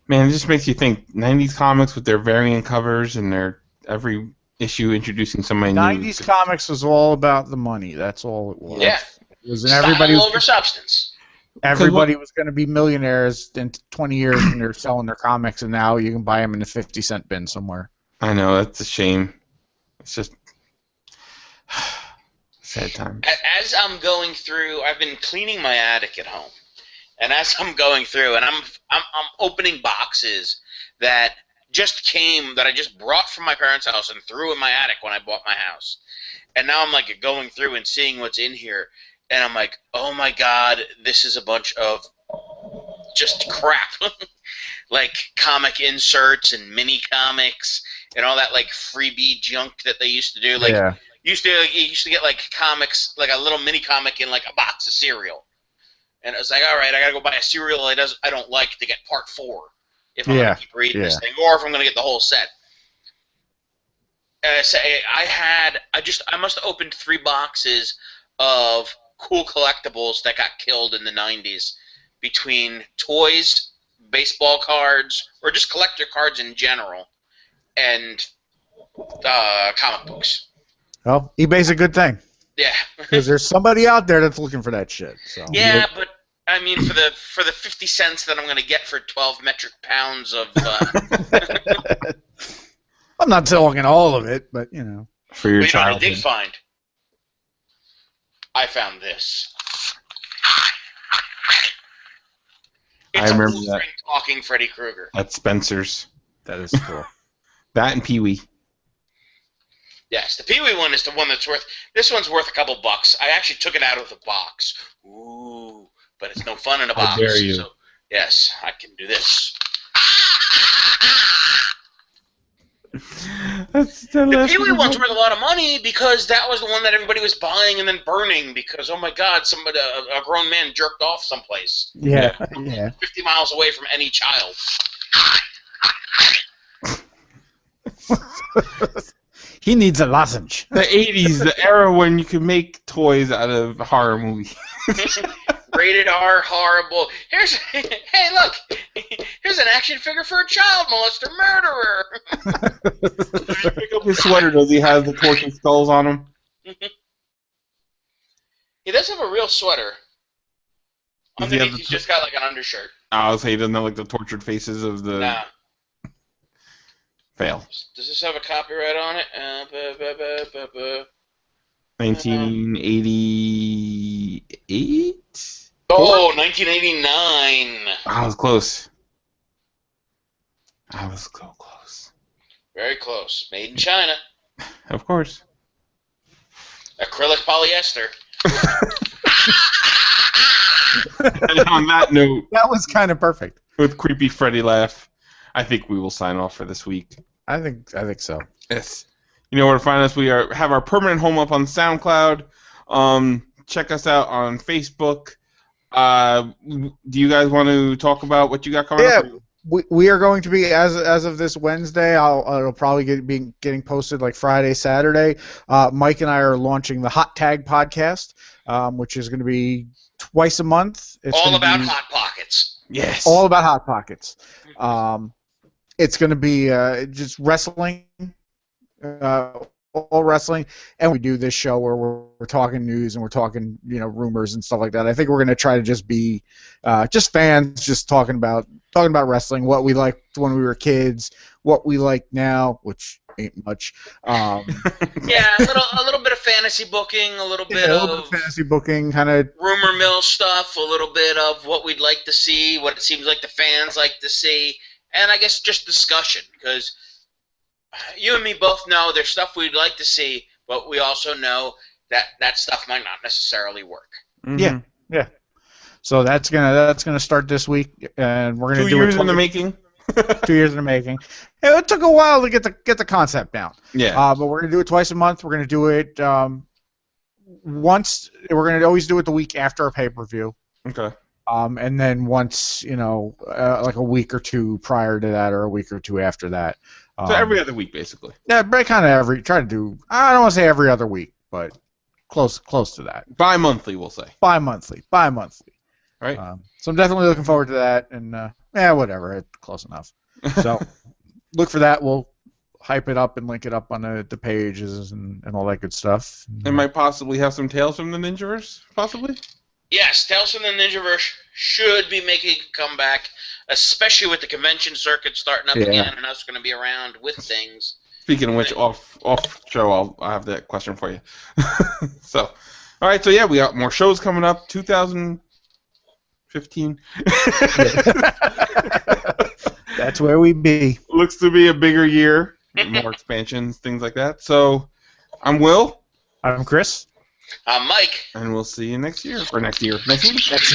man, it just makes you think. 90s comics with their variant covers and their every issue introducing somebody new. 90s comics was all about the money. That's all it was. Yeah. It was, and everybody over substance. Everybody was going to be millionaires in 20 years when they're selling their comics, and now you can buy them in the 50-cent bin somewhere. I know, that's a shame. It's just sad time. As I'm going through, I've been cleaning my attic at home, and as I'm going through, and I'm opening boxes that just came, that I just brought from my parents' house and threw in my attic when I bought my house, and now I'm like going through and seeing what's in here. And I'm like, oh my god, this is a bunch of just crap. Like comic inserts and mini comics and all that like freebie junk that they used to do. Like you used to get like comics, like a little mini comic in like a box of cereal. And it was like, all right, I gotta go buy a cereal I don't like to get part 4 if I'm gonna keep reading this thing, or if I'm gonna get the whole set. And I must have opened 3 boxes of cool collectibles that got killed in the 90s, between toys, baseball cards, or just collector cards in general, and comic books. Well, eBay's a good thing. Yeah. Because there's somebody out there that's looking for that shit. So. Yeah, but I mean, for the 50 cents that I'm going to get for 12 metric pounds of... I'm not talking all of it, but, you know. For your But you know what I childhood. did find? I found this. It's I remember a that. talking Freddy Krueger. At Spencer's. That is cool. That and Pee Wee. Yes, the Pee Wee one is the one that's worth. This one's worth a couple bucks. I actually took it out of the box. Ooh, but it's no fun in a box. How dare you? So, yes, I can do this. The Pee Wee one's worth a lot of money because that was the one that everybody was buying and then burning because, oh my God, somebody, a grown man jerked off someplace. Yeah. 50 miles away from any child. He needs a lozenge. The 80s, the era when you could make toys out of horror movies. Rated R, horrible. Hey, look, here's an action figure for a child molester murderer. Pick up his sweater. Does he have the tortured skulls on him? He does have a real sweater. Does he have Underneath, he's just got like an undershirt. I was saying he doesn't have like the tortured faces of the Nah. fail. Does this have a copyright on it? 1988? Oh, 1989. I was close. I was so close. Very close. Made in China. Of course. Acrylic polyester. And on that note, That was kind of perfect. with creepy Freddy laugh, I think we will sign off for this week. I think so. Yes. You know where to find us. We have our permanent home up on SoundCloud. Check us out on Facebook. Do you guys want to talk about what you got coming up? We are going to be as of this Wednesday. It'll probably be getting posted like Friday, Saturday. Mike and I are launching the Hot Tag podcast, which is going to be twice a month. It's All about Hot Pockets. Yes. all about Hot Pockets. It's going to be just wrestling, all wrestling, and we do this show where we're talking news and we're talking rumors and stuff like that. I think we're going to try to just be just fans, just talking about wrestling, what we liked when we were kids, what we like now, which ain't much. Yeah, a little bit of fantasy booking, a little bit of fantasy booking, kind of rumor mill stuff, a little bit of what we'd like to see, what it seems like the fans like to see, and I guess just discussion, because you and me both know there's stuff we'd like to see, but we also know that stuff might not necessarily work. Mm-hmm. Yeah. So that's gonna start this week, and we're gonna 2 do years it in the making. 2 years in the making. It took a while to get the concept down. Yeah. But we're gonna do it twice a month. We're gonna do it once. We're gonna always do it the week after a pay-per-view. Okay. And then once, like a week or two prior to that, or a week or two after that. So every other week, basically. Yeah, but kind of try to do. I don't want to say every other week, but close to that. Bi-monthly, we'll say. Bi-monthly. Right. So I'm definitely looking forward to that, and whatever, it's close enough. So look for that. We'll hype it up and link it up on the pages and all that good stuff. And might possibly have some tales from the Ninjaverse, possibly? Yes, Tales from the Ninjaverse should be making a comeback, especially with the convention circuit starting up again and us going to be around with things. Speaking of which, off show, I'll have that question for you. So, all right, so yeah, we got more shows coming up. 2015. That's where we be. Looks to be a bigger year, more expansions, things like that. So, I'm Will. I'm Chris. I'm Mike. And we'll see you next year. Or next year. Next week? Next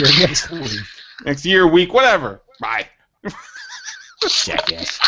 year. Next year, week, whatever. Bye. Jackass.